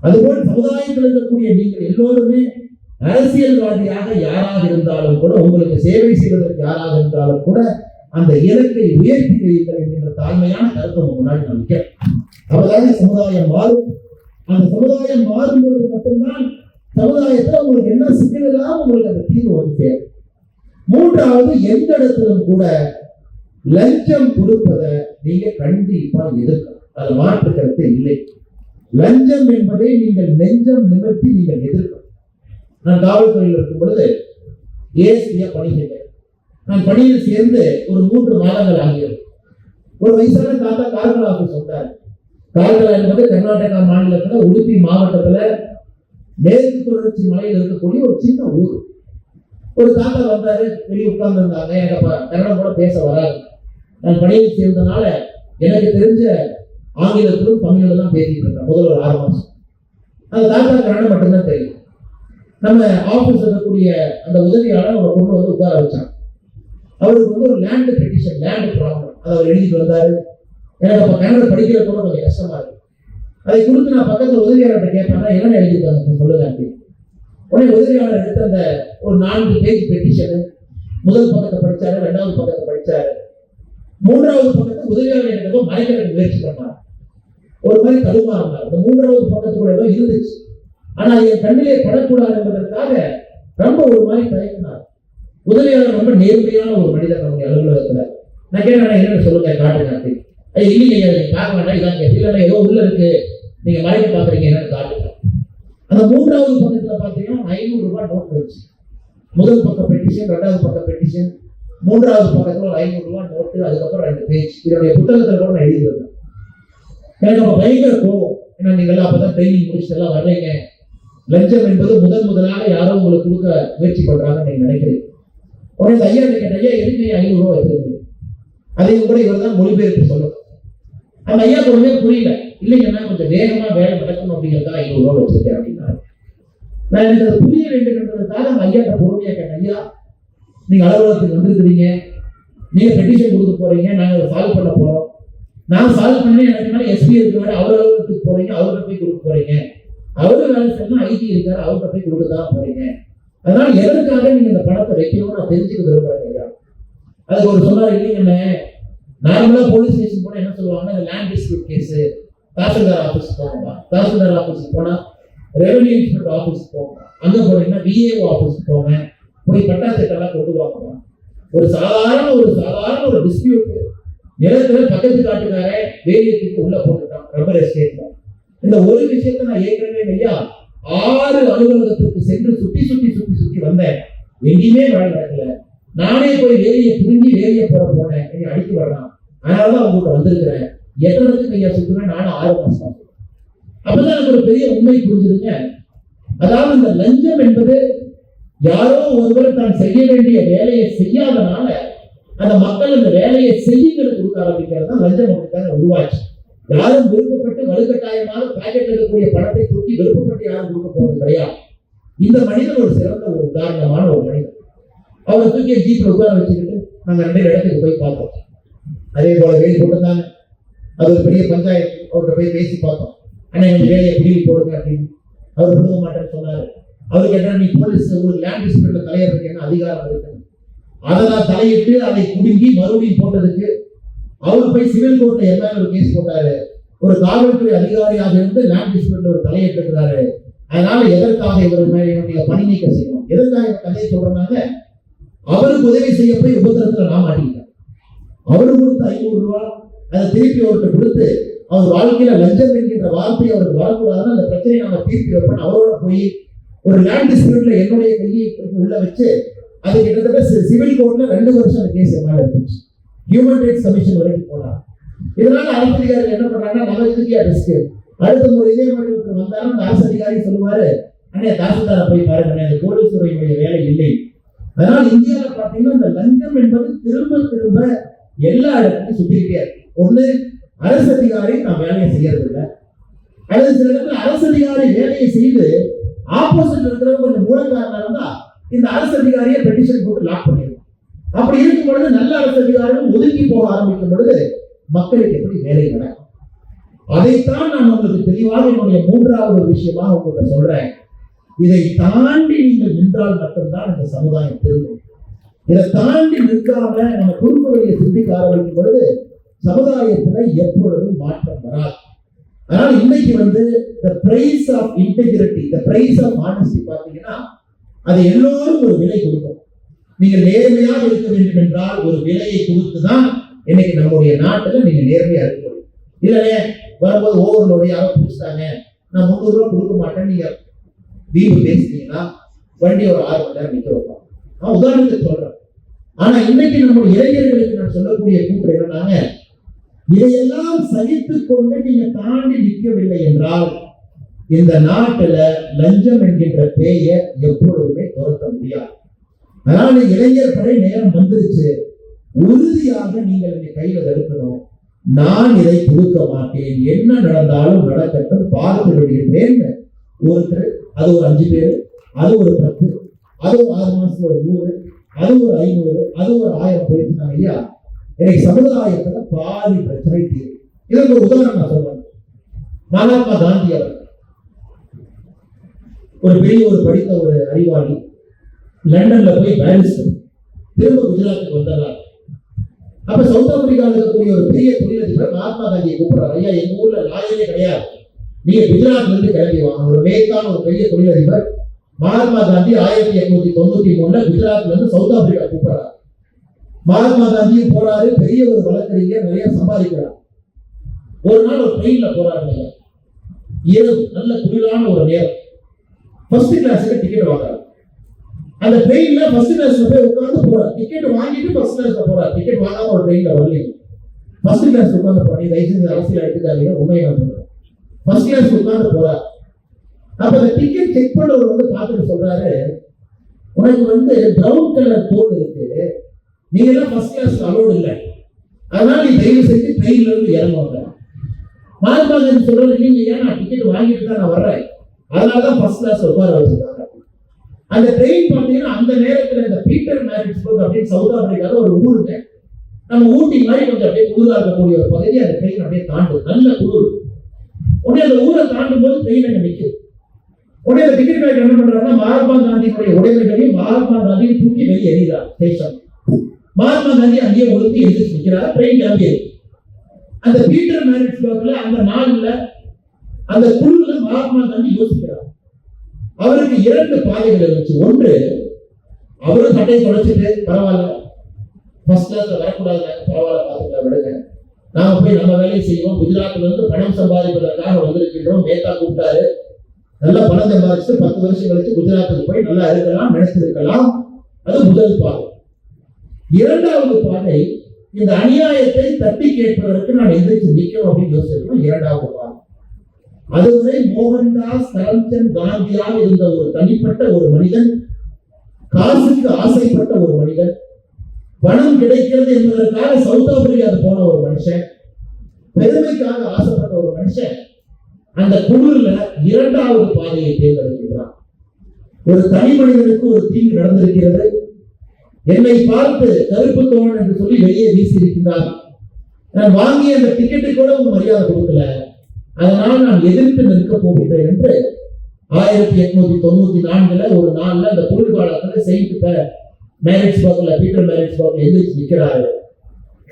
அதுபோல் சமுதாயத்தில் இருக்கக்கூடிய நீங்கள் எல்லோருமே அரசியல்வாதியாக யாராக இருந்தாலும் கூட, உங்களுக்கு சேவை செய்வதற்கு யாராக இருந்தாலும் கூட அந்த இலக்கை உயர்த்தி வையுங்கள் என்கின்ற தாழ்மையான கருத்தை முன்னாடி நான் வைக்கிறேன். அப்பதான் சமுதாயம் மாறும். அந்த சமுதாயம் மாறும் பொழுது மட்டும்தான் சமுதாயத்தில் உங்களுக்கு என்ன சிக்கல் இல்லாம உங்களுக்கு அந்த தீர்வு வந்து சேரும். மூன்றாவது, எந்த இடத்திலும் கூட லஞ்சம் கொடுப்பதை நீங்க கண்டிப்பா எதிர்க்கணும். அது மாற்று கருத்து இல்லை. லஞ்சம் என்பதை நீங்கள் நெஞ்சம் நிமிர்த்தி நீங்கள் எதிர்க்கணும். நான் காவல்துறையில் இருக்கும் பொழுது ஏஎஸ்பியா பணி செய்தேன். நான் பணியில் சேர்ந்து ஒரு 3 மாதங்கள் ஆகிறது. ஒரு வயசான தாத்தா கார்கல் ஆபீஸ் வந்தார். கார்கல் என்பது கர்நாடகா மாநிலத்துல உடுப்பி மாவட்டத்துல மேற்கு தொடர்ச்சி மலையில் இருக்கக்கூடிய ஒரு சின்ன ஊர். ஒரு தாத்தா வந்தாரு, வெளியே உட்கார்ந்து இருந்தாங்க. எனக்கு கன்னடம் கூட பேச வராது. நான் பணியில் சேர்ந்தனால எனக்கு தெரிஞ்ச ஆங்கிலத்திலும் தமிழிலும் தான் பேசிட்டு இருக்கேன். முதல் ஒரு 6 மாசம் அந்த தாத்தா கன்னடம் மட்டும்தான் தெரியும். நம்ம ஆபீஸ் இருக்கக்கூடிய அந்த உதவியாளர் அவரை கொண்டு வந்து உட்கார வச்சாங்க. அவருக்கு வந்து ஒரு லேண்ட் பெட்டிஷன், லேண்ட் ப்ராப்ளம், அதை அவர் எழுதிட்டு வந்தாரு. எனக்கு அப்ப கன்னடம் படிக்கிறது கூட கொஞ்சம் கஷ்டமா இருக்கு. அதை கொடுத்து நான் பக்கத்துல உதவியாளர்கிட்ட கேட்பாங்க, என்ன எழுதிருக்காங்க சொல்லுங்க அப்படின்னு. உடனே உதவியாளர் எடுத்து அந்த ஒரு 4 பேஜ் பெட்டிஷன் முதல் பக்கத்தை படிச்சாரு, 2வது பக்கத்தை படிச்சாரு, 3வது பக்கத்தை உதவியாளர் எனக்கு மறைக்கிறதுக்கு முயற்சி பண்ணார். ஒரு மாதிரி தடுமாறினார். இந்த 3வது பக்கத்துக்குள்ள ஏதோ இருந்துச்சு, ஆனா என் கண்ணிலே படக்கூடாது என்பதற்காக ரொம்ப ஒரு மாதிரி தயங்கினார். உதவியாளர் ரொம்ப நேர்மையான ஒரு மனிதர் நம்முடைய அலுவலகத்துல. நான் கேட்டேன், என்ன சொல்லுங்க காட்டுங்க அப்படின்னு. இல்லைங்க நீங்க பார்க்க வேண்டாம், இதான் கேட்டு ஏதோ உள்ள இருக்கு, நீங்க மறைக்க பாக்குறீங்க, என்னன்னு காட்டுங்க. அந்த 3வது பக்கத்துல பாத்தீங்கன்னா 500 ரூபாய் நோட் இருந்துச்சு. முதல் பக்க பெட்டிஷன், 2வது பக்க பெட்டிஷன், 3வது பக்கத்துல ஒரு 500 ரூபாய் நோட்டு, அதுக்கப்புறம் 2 பேஜ். இதனுடைய புத்தகத்துல கூட நான் எழுதியிருந்தேன். எனக்கு அப்ப பயங்கர கோவம். ஏன்னா நீங்க எல்லாம் அப்பதான் ட்ரைனிங் முடிச்சுட்டு எல்லாம் வர்றீங்க. லஞ்சம் என்பது முதலாக யாரோ உங்களுக்கு கொடுக்க முயற்சி பண்றாங்கன்னு நீங்க நினைக்கிறீங்க. உடனே ஐயா கேட்ட, ஐயா எதுக்கு 500 ரூபாய் வச்சிருக்கீங்க? அதையும் கூட இவர் தான் மொழிபெயர்ப்பு சொல்லணும். அந்த ஐயா ஒண்ணுமே புரியல. இல்லைங்கன்னா கொஞ்சம் வேகமா வேலை நடக்கணும் அப்படிங்கிறதா 500 ரூபாய் வச்சிருக்கேன் அப்படின்னாரு. நான் எனக்கு அதை புரிய வேண்டும் என்பதற்காக அந்த ஐயாட்ட பொறுமையா கேட்டேன், ஐயா நீங்க அலுவலகத்துக்கு வந்திருக்கிறீங்க, நீங்க பெட்டிஷன் கொடுக்க போறீங்க, நாங்க அதை சால்வ் பண்ண போறோம். நான் சால்வ் பண்ணி எனக்கு மேலே எஸ்பி இருக்கிறாரு, அவர் அலுவலகத்துக்கு போறீங்க, அவர்கிட்ட போய் கொடுக்க போறீங்க. அவரு வேலை செய்யணும், ஐடி இருக்காரு, அவர்கிட்ட போய் கொடுக்கதான் போறீங்க. அதனால எதற்காக நீங்க இந்த பணத்தை வைக்கணும்னு நான் தெரிஞ்சுக்க விரும்புறேன் ஐயா. அதுக்கு ஒரு சொன்னார், இல்லைங்க நார்மலா போலீஸ் ஸ்டேஷன் போனா என்ன சொல்லுவாங்கன்னா, land dispute case tahsildar office போகணும், தாசில்தார் ஆபீஸ் போனா ரெவன்யூ இன்ஸ்பெக்டர் ஆபீஸ் போகணும், அங்க போனீங்கன்னா விஏஓ ஆபீஸ் போங்க, போய் பட்டா சட்டெல்லாம் கொண்டு வாங்கணும். ஒரு சாதாரண ஒரு டிஸ்பியூட் நிலத்துல பக்கத்து காட்டுக்கார வேரியத்துக்கு உள்ள போட்டுட்டான் ரப்பர் எஸ்டேட்ல. இந்த ஒரு விஷயத்த நான் ஏற்கனவே ஐயா 6 அலுவலகத்திற்கு சென்று சுத்தி வந்தேன். எங்கேயுமே வேலை நடக்கல. நானே போய் வேலையை புரிஞ்சு வேலையை போனேன், என்னை அடித்து வரலாம். அதனாலதான் அவங்கள்ட்ட வந்திருக்கிறேன். எத்தனைக்கு ஐயா சுத்துவேன், நானும் 6 மாசம். அப்பதான் எனக்கு ஒரு பெரிய உண்மை புரிஞ்சுதுங்க. அதாவது இந்த லஞ்சம் என்பது யாரோ ஒருவர் தான் செய்ய வேண்டிய வேலையை செய்யாதனால அந்த மக்கள் இந்த வேலையை செய்யுங்கள் கொடுக்க ஆரம்பிக்கிறது லஞ்சம் அப்படித்தான் உருவாச்சு. யாரும் விருப்பப்பட்டு வலுக்கட்டாயமாக பாக்கெட் இருக்கக்கூடிய பணத்தை தூக்கி விருப்பப்பட்டு யாரும் கொடுக்க போவது கிடையாது. இந்த மனிதன் ஒரு சிறந்த ஒரு உதாரணமான ஒரு மனிதன். அவரை தூக்கி ஜீப்ல உட்கார வச்சுக்கிட்டு நாங்க 2 இடத்துக்கு போய் பார்த்தோம். அதே போல வேலை போட்டிருந்தாங்க. அது ஒரு பெரிய பஞ்சாயத்து. அவர்கிட்ட போய் பேசி பார்த்தோம். ஆனா எங்க வேலையை பிடிவி போடுங்க அப்படின்னு. அவர் கொடுக்க மாட்டேன்னு சொன்னாரு. அவரு கேட்டா, நீ போலீஸ் உங்களுக்கு லேண்ட் டிஸ்பியூட்ல தலையிறதுக்கு என்ன அதிகாரம் இருக்கு? அதை நான் தலையிட்டு அதை குடுங்கி மறுபடியும் போட்டதுக்கு அவரு போய் சிவில் கோர்ட்ல என்ன ஒரு கேஸ் போட்டாரு. ஒரு காவல்துறை அதிகாரியாக இருந்து லேண்ட் டிஸ்பியூட்ல ஒரு தலையிட்டு இருக்கிறாரு. அதனால எதற்காக இவர் மேல பணி நீக்கம் செய்யணும்? எதற்காக இந்த கதையை சொல்றாங்க? அவருக்கு உதவி செய்ய போய் உபத்திரத்துல நான் மாட்டிக்கிட்டேன். அவரு கொடுத்த 500 ரூபாய் அதை திருப்பி அவர்கிட்ட கொடுத்து அவர் வாழ்க்கையில லஞ்சம் என்கின்ற வார்த்தை அவருக்கு வரக்கூடாதுன்னு அந்த பிரச்சனையை நாம தீர்த்து வைப்பேன். அவரோட போய் ஒரு லேண்ட் டிஸ்பியூட்ல என்னுடைய கையை உள்ள வச்சு அது கிட்டத்தட்ட சிவில் கோர்ட்ல 2 வருஷம் அந்த கேஸ் மேல இருந்துச்சு. ஹியூமன் ரைட்ஸ் கமிஷன் வரைக்கும் போனார். இதனால அரசு அதிகாரிகள் என்ன பண்றாங்கன்னா, நம்ம இதுக்கே ரிஸ்க். அடுத்த முறை இதே மாதிரி வந்தாலும் அந்த அரசு அதிகாரி சொல்லுவாரு, அண்ணே தாசில்தாரை போய் பாருங்க, அந்த போலீஸ் துறையுடைய வேலை இல்லை. அதனால இந்தியாவில் பாத்தீங்கன்னா இந்த லஞ்சம் என்பது திரும்ப எல்லா இடத்துலையும் சுத்திக்கிட்டே இருக்கு. ஒண்ணு அரசு அதிகாரி நான் வேலையை செய்யறது இல்லை, அல்லது சில இடத்துல அரசு அதிகாரி வேலையை செய்து ஆப்போசிட் இருக்கிறவங்க கொஞ்சம் மூலக்காரனா இருந்தா இந்த அரசு அதிகாரியை பெட்டிஷன் போட்டு லாக் பண்ணிடுவோம். அப்படி இருக்கும் பொழுது நல்ல அரசு அதிகாரிகள் ஒதுக்கி போக ஆரம்பிக்கும் பொழுது மக்களுக்கு எப்படி வேலை நடக்கும்? அதைத்தான் நான் உங்களுக்கு தெளிவாக என்னுடைய 3வது விஷயமாக உங்கள்கிட்ட சொல்றேன். இதை தாண்டி நீங்கள் நின்றால் மட்டும்தான் இந்த சமுதாயம் திரும்பும். இதை தாண்டி நிற்காம நம்ம குறுக்கு வழியை சிந்திக்க ஆரம்பிக்கும் பொழுது சமுதாயத்துல எப்பொழுதும் மாற்றம் வராது. அதனால இன்னைக்கு the price of integrity, the price of honesty பாத்தீங்கன்னா அது எல்லோரும் ஒரு விலை கொடுக்கும். நீங்கள் நேர்மையாக இருக்க வேண்டும் என்றால் ஒரு விலையை கொடுத்துதான் இன்னைக்கு நம்முடைய நாட்டுல நீங்க நேர்மையா இருக்க முடியும். இல்லையே வரும்போது ஓவர்லோடு யாரோ பிடிச்சிட்டாங்க, நான் 300 ரூபாய் கொடுக்க மாட்டேன், நீங்க வீடு பேசிட்டீங்கன்னா வண்டி ஒரு 6 மணி நேரம் நிக்க வைப்பாங்க. நான் உதாரணத்துக்கு சொல்றேன். ஆனா இன்னைக்கு நம்முடைய இளைஞர்களுக்கு நான் சொல்லக்கூடிய கூற்று என்னன்னாங்க, இதையெல்லாம் சகித்துக் கொண்டு நீங்க தாண்டி நிற்கவில்லை என்றால் இந்த நாட்டுல லஞ்சம் என்கின்ற பேயை எப்பொழுதுமே துரத்த முடியாது. அதனால இளைஞர் படை நேரம் வந்துருச்சு, உறுதியாக நீங்கள் என்னை கையில் எடுக்கணும். நான் இதை கொடுக்க மாட்டேன், என்ன நடந்தாலும் நடக்கட்டும், பார்த்து விடுகிறேன். ஒருத்தர் அது ஒரு 5 பேர், அது ஒரு 10, அது ஒரு 6 மாசத்துல ஒரு 100, அது ஒரு 500, அது ஒரு 1000 போயிருந்தாங்க ஐயா. எனக்கு சமுதாயத்துல பாதி பிரச்சனை தீரும். இதற்கு ஒரு உதாரணம் நான் சொல்றேன். மகாத்மா காந்தி அவர் ஒரு பெரிய ஒரு படித்த ஒரு அறிவாளி, லண்டன்ல போய் பாரிஸ்டர், திரும்ப குஜராத்துக்கு வந்தார். அப்ப சவுத் ஆப்பிரிக்காவில் இருக்கக்கூடிய ஒரு பெரிய தொழிலதிபர் மகாத்மா காந்தியை கூப்பிடுறாரு, ஐயா எங்க ஊர்ல லாயரே கிடையாது, நீங்க குஜராத்ல இருந்து கிளம்பி வாங்க. ஒரு மேற்கான ஒரு பெரிய தொழிலதிபர் மகாத்மா காந்தி 1893 குஜராத்ல இருந்து சவுத் ஆப்பிரிக்கா கூப்பிடுறாரு. மகாத்மா காந்தியும் போறாரு, பெரிய ஒரு வழக்கறிஞர், நிறைய சம்பாதிக்கிறார். ஒரு நாள் ஒரு ட்ரெயின்ல போறாரு, இரவு நல்ல குளிரான ஒரு நேரம், ஃபர்ஸ்ட் கிளாஸ்ல டிக்கெட் வாங்குறாரு. அந்த ட்ரெயின்ல ஃபர்ஸ்ட் கிளாஸ்ல போய் உட்கார்ந்து போறாரு, டிக்கெட் வாங்கிட்டு ஃபர்ஸ்ட் கிளாஸ்ல போறாரு. டிக்கெட் வாங்காம ஒரு ட்ரெயின்ல வரலைங்க. ஃபர்ஸ்ட் கிளாஸ் உட்கார்ந்து பண்ணி தயவுசெய்து அரசியல் எடுத்துக்காதீங்க, உண்மையை நான் சொல்றேன். ஃபர்ஸ்ட் கிளாஸ் உட்கார்ந்து போறாரு. அப்ப அந்த டிக்கெட் செக் பண்ணவர் வந்து பார்த்துட்டு சொல்றாரு, உனக்கு வந்து பிரவுன் கலர் கோட் இருக்கு, நீங்க எல்லாம் ஃபர்ஸ்ட் கிளாஸ் அலோடு இல்லை, அதனால நீ தயவு செஞ்சு ட்ரெயின்ல இருந்து இறங்குவாங்க. மகாத்மா காந்தி சொல்றாரு, நீங்க ஏன் நான் டிக்கெட் வாங்கிட்டு தான் நான் வர்றேன், அதனாலதான் ஃபர்ஸ்ட் கிளாஸ் உட்கார வச்சிருக்காங்க. அந்த ட்ரெயின் பார்த்தீங்கன்னா அந்த நேரத்தில் இந்த பீட்டர் மேரிட்ஸ்பர்க் அப்படின்னு சவுத் ஆப்பிரிக்கால ஒரு ஊருங்க, நம்ம ஊட்டி மாதிரி கொஞ்சம் அப்படியே குளிரா இருக்கக்கூடிய ஒரு பகுதி. அந்த ட்ரெயின் அப்படியே தாண்டு, நல்ல குளிர். உடனே அந்த ஊரை தாண்டும் போது ட்ரெயின் அங்க நிற்கும். உடனே அந்த டிக்கெட் கலெக்டர் என்ன பண்றாருன்னா, மகாத்மா காந்தியுடைய உடைமைகளையும் மகாத்மா காந்தியும் தூக்கி வெளியே எறிகிறார் ஸ்டேஷன். மகாத்மா காந்தி அங்கேயே ஒழுங்கி எதிர்த்து நிற்கிறார். ட்ரெயின் கிளம்பியது. அந்த பீட்டர் மேரிட்ஸ்பர்க்ல அந்த நாள்ல அந்த குழுல மகாத்மா காந்தி யோசிக்கிறார். அவருக்கு 2 பாதைகள் இருந்துச்சு. ஒன்று, அவரும் சட்டையை தொலைச்சிட்டு பரவாயில்ல, ஃபர்ஸ்ட் கிளாஸ்ல வரக்கூடாது, பரவாயில்ல பார்த்துக்கலாம் விடுங்க, நாம போய் நம்ம வேலையை செய்வோம், குஜராத்ல இருந்து பணம் சம்பாதிப்பதற்காக வந்திருக்கின்றோம், மேத்தா கூப்பிட்டாரு, நல்லா பணம் சம்பாதிச்சு 10 வருஷம் கழிச்சு குஜராத்துக்கு போய் நல்லா இருக்கலாம் நினைச்சிருக்கலாம். அது முதல் பாதை. 2வது பாதை, இந்த அநியாயத்தை தட்டி கேட்பதற்கு நான் எதிர்த்து நிற்கிறோம் அப்படின்னு யோசிச்சிருக்கோம். 2வது பாதை. அதுவரை மோகன்தாஸ் கரம்சந்த் காந்தியாக இருந்த ஒரு தனிப்பட்ட ஒரு மனிதன், காசுக்கு ஆசைப்பட்ட ஒரு மனிதன், பணம் கிடைக்கிறது என்பதற்காக சவுத் ஆப்பிரிக்காவுக்கு போன ஒரு மனுஷன், பெருமைக்காக ஆசைப்பட்ட ஒரு மனுஷன், அந்த குழுல 2வது பாதையை தேர்ந்தெடுக்கிறான். ஒரு தனி மனிதனுக்கு ஒரு தீங்கு நடந்திருக்கிறது, என்னை பார்த்து கருப்பு தோழன் என்று சொல்லி வெளியே வீசி இருக்கிறார், நான் வாங்கிய அந்த டிக்கெட்டு கூட ஒரு மரியாதை கொடுக்கல, அதனால் நான் எதிர்த்து நிற்க போகிறேன் என்று 1894 ஒரு நாள்ல அந்த குளிர்காலத்துல செயின்ட் மேரிட்ஸ்பர்க்ல பீட்டர் மேரிட்ஸ்பர்க்ல எதிர்த்து நிற்கிறாரு.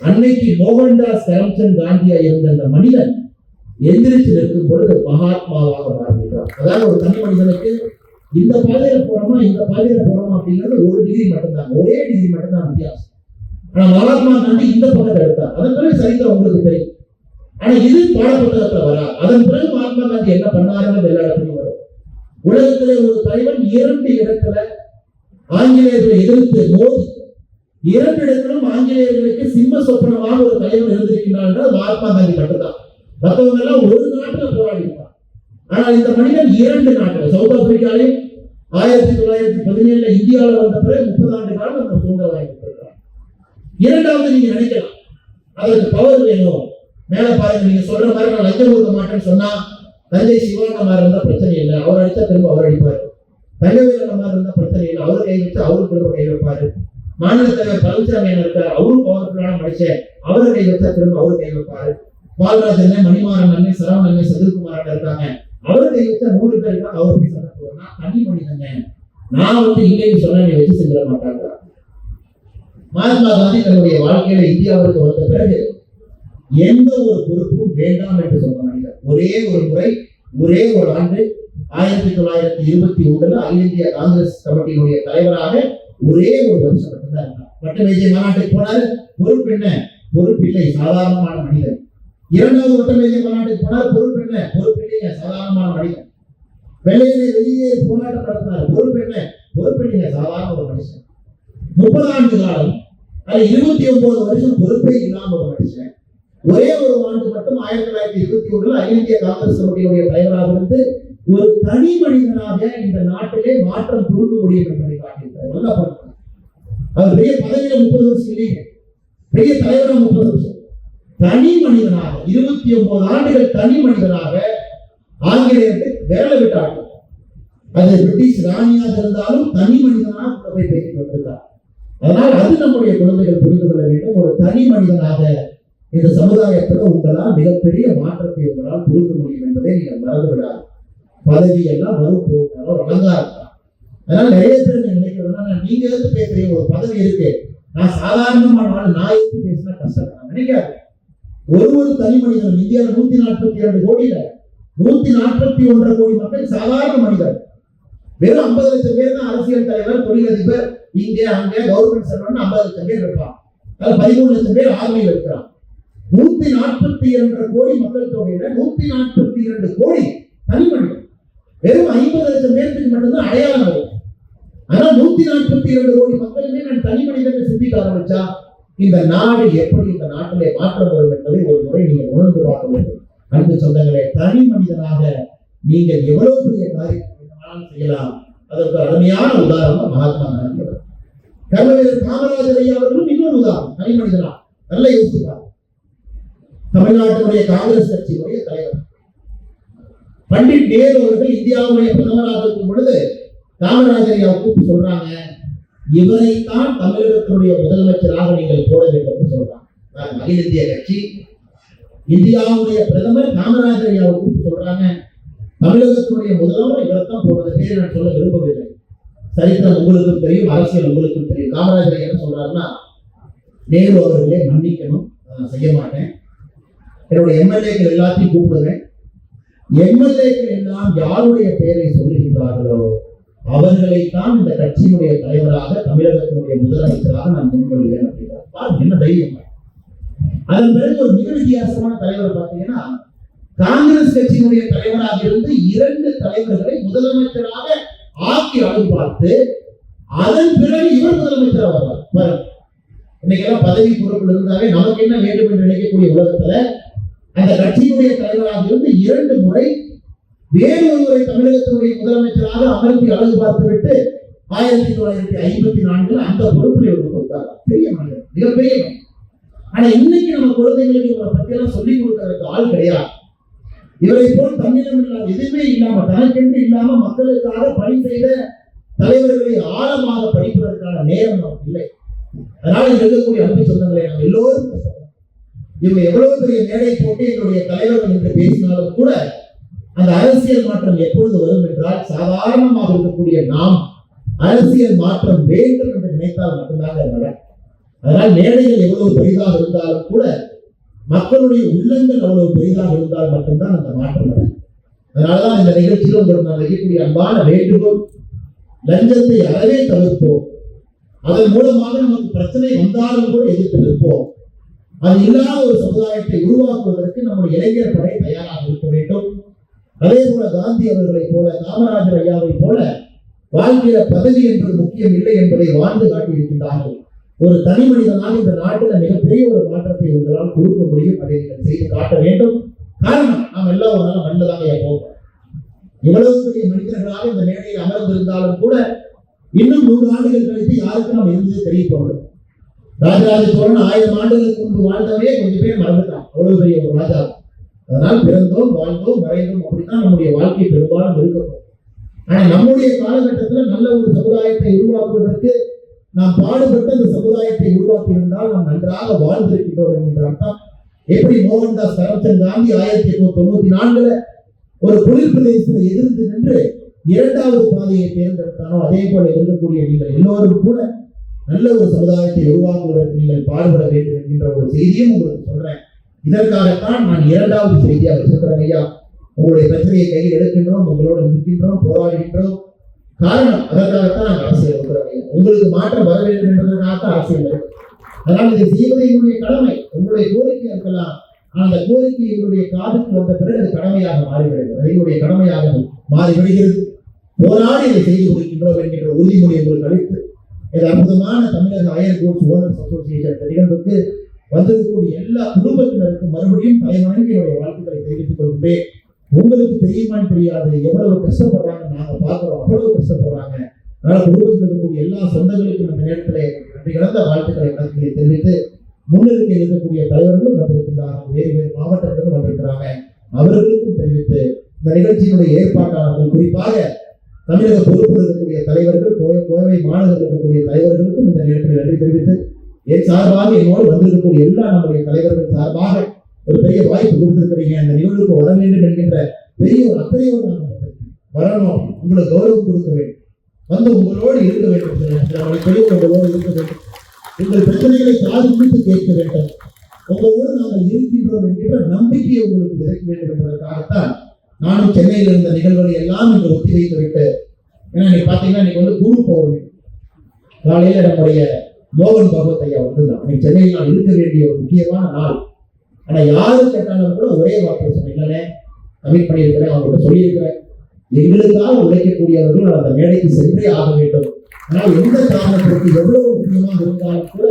அன்னைக்கு மோகன்தாஸ் கரம்சந்த் காந்தியா இருந்த அந்த மனிதன் எந்திரிச்சு நிற்கும் பொழுது மகாத்மாவாக மாறுகிறார். அதாவது ஒரு தனி மனிதனுக்கு இந்த பாதையில போறோமா இந்த பாதையில போறோமா அப்படிங்கிறது 1 டிகிரி மட்டும்தான், ஒரே டிகிரி மட்டும்தான் வித்தியாசம். ஆனா மகாத்மா காந்தி இந்த பக்கத்தை எடுத்தார். அதன் பிறகு சரித்திரம் உங்களுக்கு தெரியும். ஆனா இது பாடப்புத்தகத்துல வரா. அதன் பிறகு மகாத்மா காந்தி என்ன பண்ணாருன்னு எல்லா இடத்துலையும் வரும். உலகத்திலே ஒரு தலைவன் 2 இடத்துல ஆங்கிலேயர்களை எதிர்த்து மோதி 2 இடத்திலும் ஆங்கிலேயர்களுக்கு சிம்ம சொப்பனமாக ஒரு தலைவன் இருந்திருக்கிறார் மகாத்மா காந்தி மட்டும்தான். மற்றவங்க எல்லாம் ஒரு நாட்டுல போராடி இருப்பார். ஆனால் இந்த மனிதன் 2 நாட்டுல, சவுத் ஆப்பிரிக்காலே 1917 இந்தியாவில் வந்த பிறகு 30 ஆண்டு காலம் அந்த சுதந்திரம் வாங்கி கொடுத்திருக்கிறார். 2வது நீங்க நினைக்கலாம் அதற்கு பவர் வேணும், மேல பாருங்க, நீங்க சொல்ற மாதிரி நான் லஞ்சம் கொடுக்க மாட்டேன்னு சொன்னா தஞ்சை சிவகங்கமார் இருந்தா பிரச்சனை இல்லை, அவர் அடிச்சா திரும்ப அவர் அடிப்பாரு. தங்கவேலமார் இருந்தா பிரச்சனை இல்லை, அவர் கை வச்சா அவரு திரும்ப கை வைப்பாரு. மாநில தலைவர் பழனிசாமி இருக்காரு, அவரும் பவர்ஃபுல்லான மனுஷன், அவரை கை வச்சா திரும்ப அவரு கை வைப்பாரு. பால்ராஜன், மணிமாறன் அண்ணன், சரவணன் அண்ணன், செந்தில்குமார் இருக்காங்க, அவரை கை வச்சா 100 பேர் இருக்காங்க, அவர் போய் சண்டை போடுறா. தனி மனிதங்க, நான் வந்து இல்லைன்னு சொன்னா நீ வச்சு செஞ்சிட மாட்டாங்க. மகாத்மா காந்தி தன்னுடைய வாழ்க்கையில இந்தியாவிற்கு வந்த பிறகு எந்த ஒரு பொறுப்பும் வேண்டாம் என்று சொன்ன மனிதர். ஒரே ஒரு முறை, ஒரே ஒரு ஆண்டு 1921 அகில இந்திய காங்கிரஸ் கமிட்டியினுடைய தலைவராக ஒரே ஒரு வருஷம் மட்டும்தான் இருந்தார். பட்டு மேஜை மாநாட்டுக்கு போனாரு. பொறுப்பு என்ன? பொறுப்பில்லை, சாதாரணமான மனிதன். இரண்டாவது ஒட்டமேஜை மாநாட்டுக்கு போனார், பொறுப்பில்லைங்க, சாதாரணமான மனிதன். வெள்ளையனை வெளியே போராட்டம் நடத்தினார், பொறுப்பில்லைங்க, சாதாரண ஒரு மனுஷன். 30 ஆண்டு காலம், அது 29 வருஷம் பொறுப்பே இல்லாம ஒரு மனுஷன். ஒரே ஒரு ஆண்டு மட்டும் 1921 அகில இந்திய காங்கிரஸ் கமிட்டியுடைய தலைவராக இருந்து ஒரு தனி மனிதனாக இந்த நாட்டிலே மாற்றம் கொடுக்க முடியும் என்பதை காட்டியிருக்கிறார். அவர் பெரிய பதவியில 30 வருஷம் இல்லைங்க, பெரிய தலைவராக 30 வருஷம். தனி மனிதனாக 29 ஆண்டுகள் தனி மனிதனாக ஆங்கிலேயருக்கு வேலை விட்டார்கள். அது பிரிட்டிஷ் ராணியாக இருந்தாலும் தனி மனிதனாக போய் பேசிட்டு வந்திருக்கார். அதனால் அது நம்முடைய குழந்தைகள் புரிந்து கொள்ள வேண்டும். ஒரு தனி மனிதனாக இந்த சமுதாயத்தில் உங்களால் மிகப்பெரிய மாற்றத்தை உங்களால் கொடுக்க முடியும் என்பதை நீங்கள் மறந்து விடாது. பதவி எல்லாம் வரும் போகும், அலங்காரம். அதனால நிறைய பேர் நினைக்கிறதுனா, நீங்க எதிர்த்து பேசுறீங்க, ஒரு பதவி இருக்கு, நான் சாதாரணமான ஆள், நான் எதிர்த்து பேசினா கஷ்டம் நினைக்காது. ஒரு தனி மனிதன் இந்தியாவில் 142 கோடியில 141 கோடி மக்கள் சாதாரண மனிதர். வெறும் 50 லட்சம் பேர் தான் அரசியல் தலைவர், தொழிலதிபர், இங்கே அங்கே கவர்மெண்ட் சர்வன்ட் 50 லட்சம் பேர் இருப்பான். அதுல 13 லட்சம் பேர் ஆர்மியில் இருக்கிறான். 142 கோடி மக்கள் தொகையில 142 கோடி தனி மனிதன். வெறும் 50 லட்சம் பேருக்கு மட்டும்தான் அடையாளம் வரும். ஆனா 142 கோடி மக்களுமே நான் தனி மனிதனை சிந்திக்க ஆரம்பிச்சா இந்த நாடு எப்படி, இந்த நாட்டிலே மாற்றம் வரும் என்பதை ஒரு முறை நீங்கள் உணர்ந்து பார்க்க வேண்டும். அன்பு சொந்தங்களே, தனி மனிதனாக நீங்கள் எவ்வளவு பெரிய காரியம் செய்யலாம். அதற்கு அருமையான உதாரணம் மகாத்மா காந்தி அவர். கர்மவீரர் காமராஜர் ஐயா அவர்களும் இன்னொரு உதாரணம், தனி மனிதனா. நல்ல யோசிப்பார். தமிழ்நாட்டினுடைய காங்கிரஸ் கட்சியினுடைய தலைவர் பண்டிட் நேரு அவர்கள் இந்தியாவுடைய பிரதமராக இருக்கும் பொழுது காமராஜர் ஐயா கூப்பிட்டு சொல்றாங்க, இவரைத்தான் தமிழகத்தினுடைய முதலமைச்சராக நீங்கள் போட வேண்டும் என்று சொல்றாங்க. அகில இந்திய கட்சி இந்தியாவுடைய பிரதமர் காமராஜர் ஐயாவை கூப்பிட்டு சொல்றாங்க, தமிழகத்தினுடைய முதல்வர் இவரைத்தான் போடுறது. பேர் நான் சொல்ல விரும்பவில்லை, சரித்திரம் உங்களுக்கும் தெரியும், அரசியல் உங்களுக்கும் தெரியும். காமராஜர் ஐயா என்ன சொல்றாருன்னா, நேரு அவர்களே மன்னிக்கணும், நான் செய்ய மாட்டேன், என்னுடைய எம்எல்ஏக்கள் எல்லாத்தையும் கூப்பிடுவேன், எம்எல்ஏக்கள் எல்லாம் யாருடைய பெயரை சொல்லுகின்றார்களோ அவர்களைத்தான் இந்த கட்சியினுடைய தலைவராக, தமிழகத்தினுடைய முதலமைச்சராக நான் முன்மொழிவேன் அப்படிங்கிறார். என்ன தைரியம்! அதன் பிறகு ஒரு மிக வித்தியாசமான தலைவர் பார்த்தீங்கன்னா, காங்கிரஸ் கட்சியினுடைய தலைவராக இருந்து 2 தலைவர்களை முதலமைச்சராக ஆக்கி அழகு பார்த்து அதன் பிறகு இவர் முதலமைச்சராக வருவார். இன்னைக்கெல்லாம் பதவி பொறுப்பில் இருந்தாலே நமக்கு என்ன வேண்டும் என்று நினைக்கக்கூடிய உலகத்துல அந்த கட்சியினுடைய தலைவராக இருந்து 2 முறை வேறு ஒருவரை தமிழகத்தினுடைய முதலமைச்சராக அமர்த்தி அழகு பார்த்து விட்டு 1954 அந்த பொறுப்பில் கொடுத்தார். பெரிய மனிதர், மிகப்பெரிய மனிதர். ஆனா இன்னைக்கு நம்ம குழந்தைகளுக்கு இவரை பத்தி எல்லாம் சொல்லிக் கொடுக்கறதுக்கு ஆள் கிடையாது. இவரை போல் தன்னிடம் இல்லாத, எதுவுமே இல்லாம, தனக்கென்று இல்லாம மக்களுக்காக பணி செய்த தலைவர்களை ஆழமாக படிப்பதற்கான நேரம் நமக்கு இல்லை. அதனால இருக்கக்கூடிய அன்பு சொந்தங்களை நாம் எல்லோரும் இவங்க எவ்வளவு பெரிய மேடை போட்டு எங்களுடைய தலைவர்கள் என்று பேசினாலும் கூட அந்த அரசியல் மாற்றம் எப்பொழுது வரும் என்றால், சாதாரணமாக இருக்கக்கூடிய நாம் அரசியல் மாற்றம் வேண்டும் என்று நினைத்தால் மட்டும்தான் நடக்கும். அதனால் மேடைகள் எவ்வளவு பெரிதாக இருந்தாலும் கூட மக்களுடைய உள்ளங்கள் அவ்வளவு பெரிதாக இருந்தால் மட்டும்தான் அந்த மாற்றம் நடக்கும். அதனாலதான் இந்த நிகழ்ச்சியில் உங்களுக்கு நான் வைக்கக்கூடிய அன்பான வேண்டுகோள், லஞ்சத்தை அறவே தவிர்ப்போம். அதன் மூலமாக நமக்கு பிரச்சனை வந்தாலும் கூட எதிர்த்து நிற்போம். அது இல்லாத ஒரு சமுதாயத்தை உருவாக்குவதற்கு நம்முடைய இளைஞர் படை தயாராக இருக்க வேண்டும். அதே போல காந்தி அவர்களை போல, காமராஜர் ஐயாவை போல வாழ்க்கையில பதவி என்பது முக்கியம் இல்லை என்பதை வாழ்ந்து காட்டியிருக்கின்றார்கள். ஒரு தனி மனிதனாக இந்த நாட்டில் மிகப்பெரிய ஒரு மாற்றத்தை உங்களால் கொடுக்க முடியும். அதை நீங்கள் செய்து காட்ட வேண்டும். காரணம், நாம் எல்லாம் ஒரு நாள் மனிதனாக போவோம். இவ்வளவு பெரிய மனிதர்களாக இந்த மேடையில் அமர்ந்திருந்தாலும் கூட இன்னும் 100 ஆண்டுகள் கழித்து யாருக்கு நாம் இருந்தது தெரிய போகிறோம். ராஜராஜ சோழன் 1000 ஆண்டுகளுக்கு முன்பு வாழ்ந்தவரே கொஞ்சம் பேர் மறந்துட்டான், அவ்வளவு பெரிய ஒரு ராஜா. அதனால் பிறந்தோம், வாழ்ந்தோம், மறைந்தோம், அப்படித்தான் நம்முடைய வாழ்க்கை பெரும்பாலும் இருக்கப்படும். ஆனா நம்முடைய காலகட்டத்தில் நல்ல ஒரு சமுதாயத்தை உருவாக்குவதற்கு நாம் பாடுபட்டு அந்த சமுதாயத்தை உருவாக்கி இருந்தால் நாம் நன்றாக வாழ்ந்திருக்கின்றோம் என்கின்ற அர்த்தம். எப்படி மோகன்தாஸ் கரம்சந்த் காந்தி 1894 ஒரு குளிர் பிரதேசத்தில் எதிர்த்து நின்று 2வது பாதையை தேர்ந்தெடுத்தானோ, அதே போல இருக்கக்கூடிய நீங்கள் எல்லோரும் கூட நல்ல ஒரு சமுதாயத்தை உருவாக்குவதற்கு நீங்கள் பாடுபட வேண்டும் என்கின்ற ஒரு செய்தியும் உங்களுக்கு சொல்றேன். இதற்காகத்தான் நான் 2வது செய்தியாக வச்சிருக்கிறேன். ஐயா, உங்களுடைய பிரச்சனையை கையில் எடுக்கின்றோம், உங்களோடு நிற்கின்றோம், போராடுகின்றோம். காரணம், அதற்காகத்தான் நாங்கள் அரசியல் இருக்கிறோம். உங்களுக்கு மாற்றம் வர வேண்டும் என்பதற்காகத்தான் அரசியல். அதனால் இதை செய்வது எங்களுடைய கடமை. உங்களுடைய கோரிக்கை இருக்கலாம், ஆனால் அந்த கோரிக்கை எங்களுடைய காதுக்கு வந்த பிறகு அது கடமையாக மாறிவிடுகிறது, எங்களுடைய கடமையாக மாறிவிடுகிறது. போராடி இதை செய்து கொடுக்கின்றோம் என்கின்ற உறுதிமொழி உங்களுக்கு அளித்து இது அற்புதமான தமிழக ஹையர் கோர்ட்ஸ் ஓனர்ஸ் அசோசியேஷன் நிகழ்வுக்கு வந்திருக்கக்கூடிய எல்லா குடும்பத்தினருக்கும் மறுபடியும் தலைவணங்கி என்னுடைய வாழ்த்துக்களை தெரிவித்துக் கொள்கிறேன். உங்களுக்கு தெரியுமான்னு தெரியாது, எவ்வளவு கஷ்டப்படுறாங்க நாங்க பார்க்கிறோம், அவ்வளவு கஷ்டப்படுறாங்க. அதனால குடும்பத்தில் இருக்கக்கூடிய எல்லா சொந்தங்களுக்கும் இந்த நேரத்தில் நன்றி கலந்த வாழ்த்துக்களை கருத்துக்களை தெரிவித்து, முன்னிறுத்தி இருக்கக்கூடிய தலைவர்களும் வந்திருக்கின்றார்கள், வேறு வேறு மாவட்டங்களும் வந்திருக்கிறாங்க, அவர்களுக்கும் தெரிவித்து இந்த நிகழ்ச்சியினுடைய ஏற்பாட்டாளர்கள் குறிப்பாக தமிழக பொறுப்பில் இருக்கக்கூடிய தலைவர்கள், கோவை மாநகரில் இருக்கக்கூடிய தலைவர்களுக்கும் இந்த நேரத்தில் நன்றி தெரிவித்து, என் சார்பாக என்னோடு வந்திருக்கக்கூடிய எல்லா நம்முடைய தலைவர்கள் சார்பாக ஒரு பெரிய வாய்ப்பு கொடுத்திருக்கிறீங்க, அந்த நிகழ்வுக்கு வர வேண்டும் என்கின்ற பெரிய ஒரு அக்கறையோடு நான் வந்திருக்கேன். வரணும், உங்களுக்கு கௌரவம் கொடுக்க வேண்டும், வந்து உங்களோடு இருக்க வேண்டும், உங்களோடு இருக்க வேண்டும், உங்கள் பிரச்சனைகளை காது கொடுத்து கேட்க வேண்டும், உங்களோடு நாங்கள் இருக்கின்றோம் என்கின்ற நம்பிக்கையை உங்களுக்கு விதைக்க வேண்டும் என்பதற்காகத்தான் நானும் சென்னையில் இருந்த நிகழ்வுகளை எல்லாம் இன்று ஒத்தி வைத்து விட்டு, ஏன்னா நீங்க பாத்தீங்கன்னா இன்னைக்கு வந்து குரு பௌர்ணமி காலையில நம்முடைய மோகன் பகவத் ஐயா வந்துதான் இன்னைக்கு சென்னையில் நான் இருக்க வேண்டிய ஒரு முக்கியமான நாள். ஆனா யாரு கேட்டாலும் கூட ஒரே வார்த்தை சொன்னீங்களே, கமிட் பண்ணியிருக்கிறேன், அவங்கள்ட்ட சொல்லியிருக்கிறேன், எங்களுக்காக உழைக்கக்கூடியவர்கள் அந்த மேடைக்கு சென்றே ஆக வேண்டும். ஆனால் எந்த காரணத்திற்கு எவ்வளவு முக்கியமாக இருந்தாலும் கூட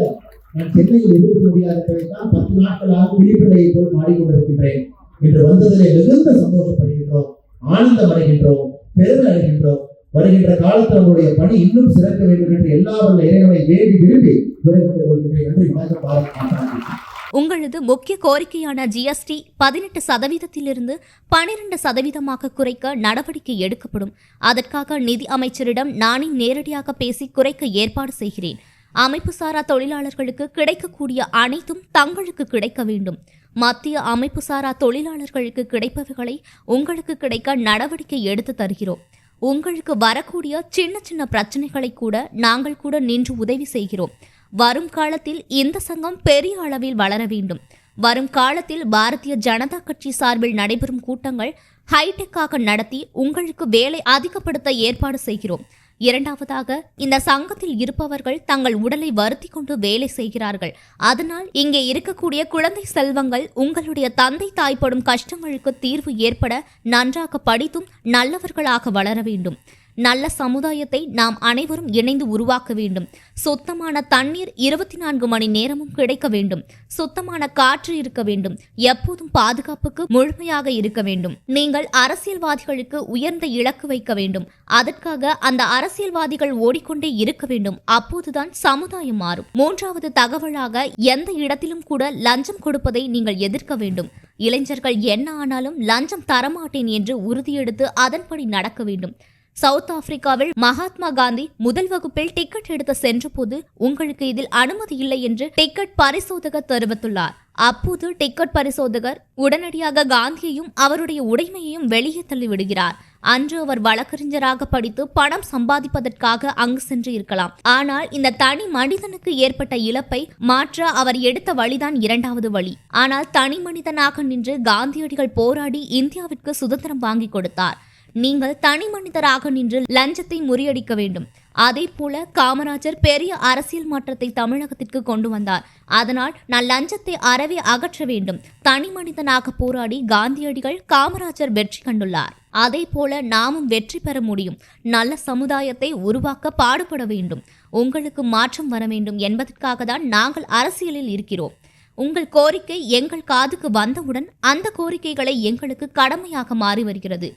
நான் சென்னையில் இருக்க முடியாததான் 10 நாட்களாக விழிப்பிள்ளையை போல் மாறிக்கொண்டிருக்கின்றேன். இன்று வந்ததிலே மிகுந்த சந்தோஷப்படுகின்றோம், ஆனந்தம் அடைகின்றோம், பெருமை அடைகின்றோம். வருகின்ற காலத்தில் அவருடைய பணி இன்னும் சிறக்க வேண்டும் என்று எல்லாவற்ற இறைவனை வேண்டி விரும்பி விடைபெற்றுக் கொள்கின்றேன். நன்றி, வணக்கம், பாராட்டு. உங்களது முக்கிய கோரிக்கையான GST 18% 12% குறைக்க நடவடிக்கை எடுக்கப்படும். அதற்காக நிதி அமைச்சரிடம் நானே நேரடியாக பேசி குறைக்க ஏற்பாடு செய்கிறேன். அமைப்புசாரா தொழிலாளர்களுக்கு கிடைக்கக்கூடிய அனைத்தும் தங்களுக்கு கிடைக்க வேண்டும். மத்திய அமைப்புசாரா தொழிலாளர்களுக்கு கிடைப்பவைகளை உங்களுக்கு கிடைக்க நடவடிக்கை எடுத்து தருகிறோம். உங்களுக்கு வரக்கூடிய சின்ன சின்ன பிரச்சனைகளை கூட நாங்கள் கூட நின்று உதவி செய்கிறோம். வரும் காலத்தில் இந்த சங்கம் பெரிய அளவில் வளர வேண்டும். வரும் காலத்தில் பாரதிய ஜனதா கட்சி சார்பில் நடைபெறும் கூட்டங்கள் ஹைடெக்காக நடத்தி உங்களுக்கு வேலை அதிகப்படுத்த ஏற்பாடு செய்கிறோம். இரண்டாவதாக, இந்த சங்கத்தில் இருப்பவர்கள் தங்கள் உடலை வருத்தி கொண்டு வேலை செய்கிறார்கள். அதனால் இங்கே இருக்கக்கூடிய குழந்தை செல்வங்கள் உங்களுடைய தந்தை தாய்ப்படும் கஷ்டங்களுக்கு தீர்வு ஏற்பட நன்றாக படித்தும் நல்லவர்களாக வளர வேண்டும். நல்ல சமுதாயத்தை நாம் அனைவரும் இணைந்து உருவாக்க வேண்டும். சுத்தமான தண்ணீர் 24 மணி நேரமும் கிடைக்க வேண்டும். சுத்தமான காற்று இருக்க வேண்டும். எப்போதும் பாதுகாப்புக்கு முழுமையாக இருக்க வேண்டும். நீங்கள் அரசியல்வாதிகளுக்கு உயர்ந்த இலக்கு வைக்க வேண்டும். அதற்காக அந்த அரசியல்வாதிகள் ஓடிக்கொண்டே இருக்க வேண்டும். அப்போதுதான் சமுதாயம் மாறும். மூன்றாவது தகவலாக, எந்த இடத்திலும் கூட லஞ்சம் கொடுப்பதை நீங்கள் எதிர்க்க வேண்டும். இளைஞர்கள் என்ன ஆனாலும் லஞ்சம் தரமாட்டேன் என்று உறுதியெடுத்து அதன்படி நடக்க வேண்டும். சவுத் ஆப்பிரிக்காவில் மகாத்மா காந்தி முதல் வகுப்பில் டிக்கெட் எடுத்து சென்றபோது உங்களுக்கு இதில் அனுமதி இல்லை என்று டிக்கெட் பரிசோதகர் தெரிவித்துள்ளார். அப்போது டிக்கெட் பரிசோதகர் உடனடியாக காந்தியையும் அவருடைய உடைமையையும் வெளியே தள்ளிவிடுகிறார். அன்று அவர் வழக்கறிஞராக படித்து பணம் சம்பாதிப்பதற்காக அங்கு சென்று இருக்கலாம். ஆனால் இந்த தனி மனிதனுக்கு ஏற்பட்ட இழப்பை மாற்ற அவர் எடுத்த வழிதான் இரண்டாவது வழி. ஆனால் தனி மனிதனாக நின்று காந்தியடிகள் போராடி இந்தியாவிற்கு சுதந்திரம் வாங்கி கொடுத்தார். நீங்கள் தனி மனிதராக நின்று லஞ்சத்தை முறியடிக்க வேண்டும். அதே போல காமராஜர் பெரிய அரசியல் மாற்றத்தை தமிழகத்திற்கு கொண்டு வந்தார். அதனால் நான் லஞ்சத்தை அறவே அகற்ற வேண்டும். தனி மனிதனாக போராடி காந்தியடிகள் காமராஜர் வெற்றி கண்டுள்ளார். அதே போல நாமும் வெற்றி பெற முடியும். நல்ல சமுதாயத்தை உருவாக்க பாடுபட வேண்டும். உங்களுக்கு மாற்றம் வர வேண்டும் என்பதற்காக தான் நாங்கள் அரசியலில் இருக்கிறோம். உங்கள் கோரிக்கை எங்கள் காதுக்கு வந்தவுடன் அந்த கோரிக்கைகளை எங்களுக்கு கடமையாக மாறி வருகிறது.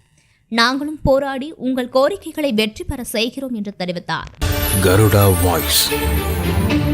நாங்களும் போராடி உங்கள் கோரிக்கைகளை வெற்றி பெற செய்கிறோம் என்று தெரிவித்தார். கருடா வாய்ஸ்.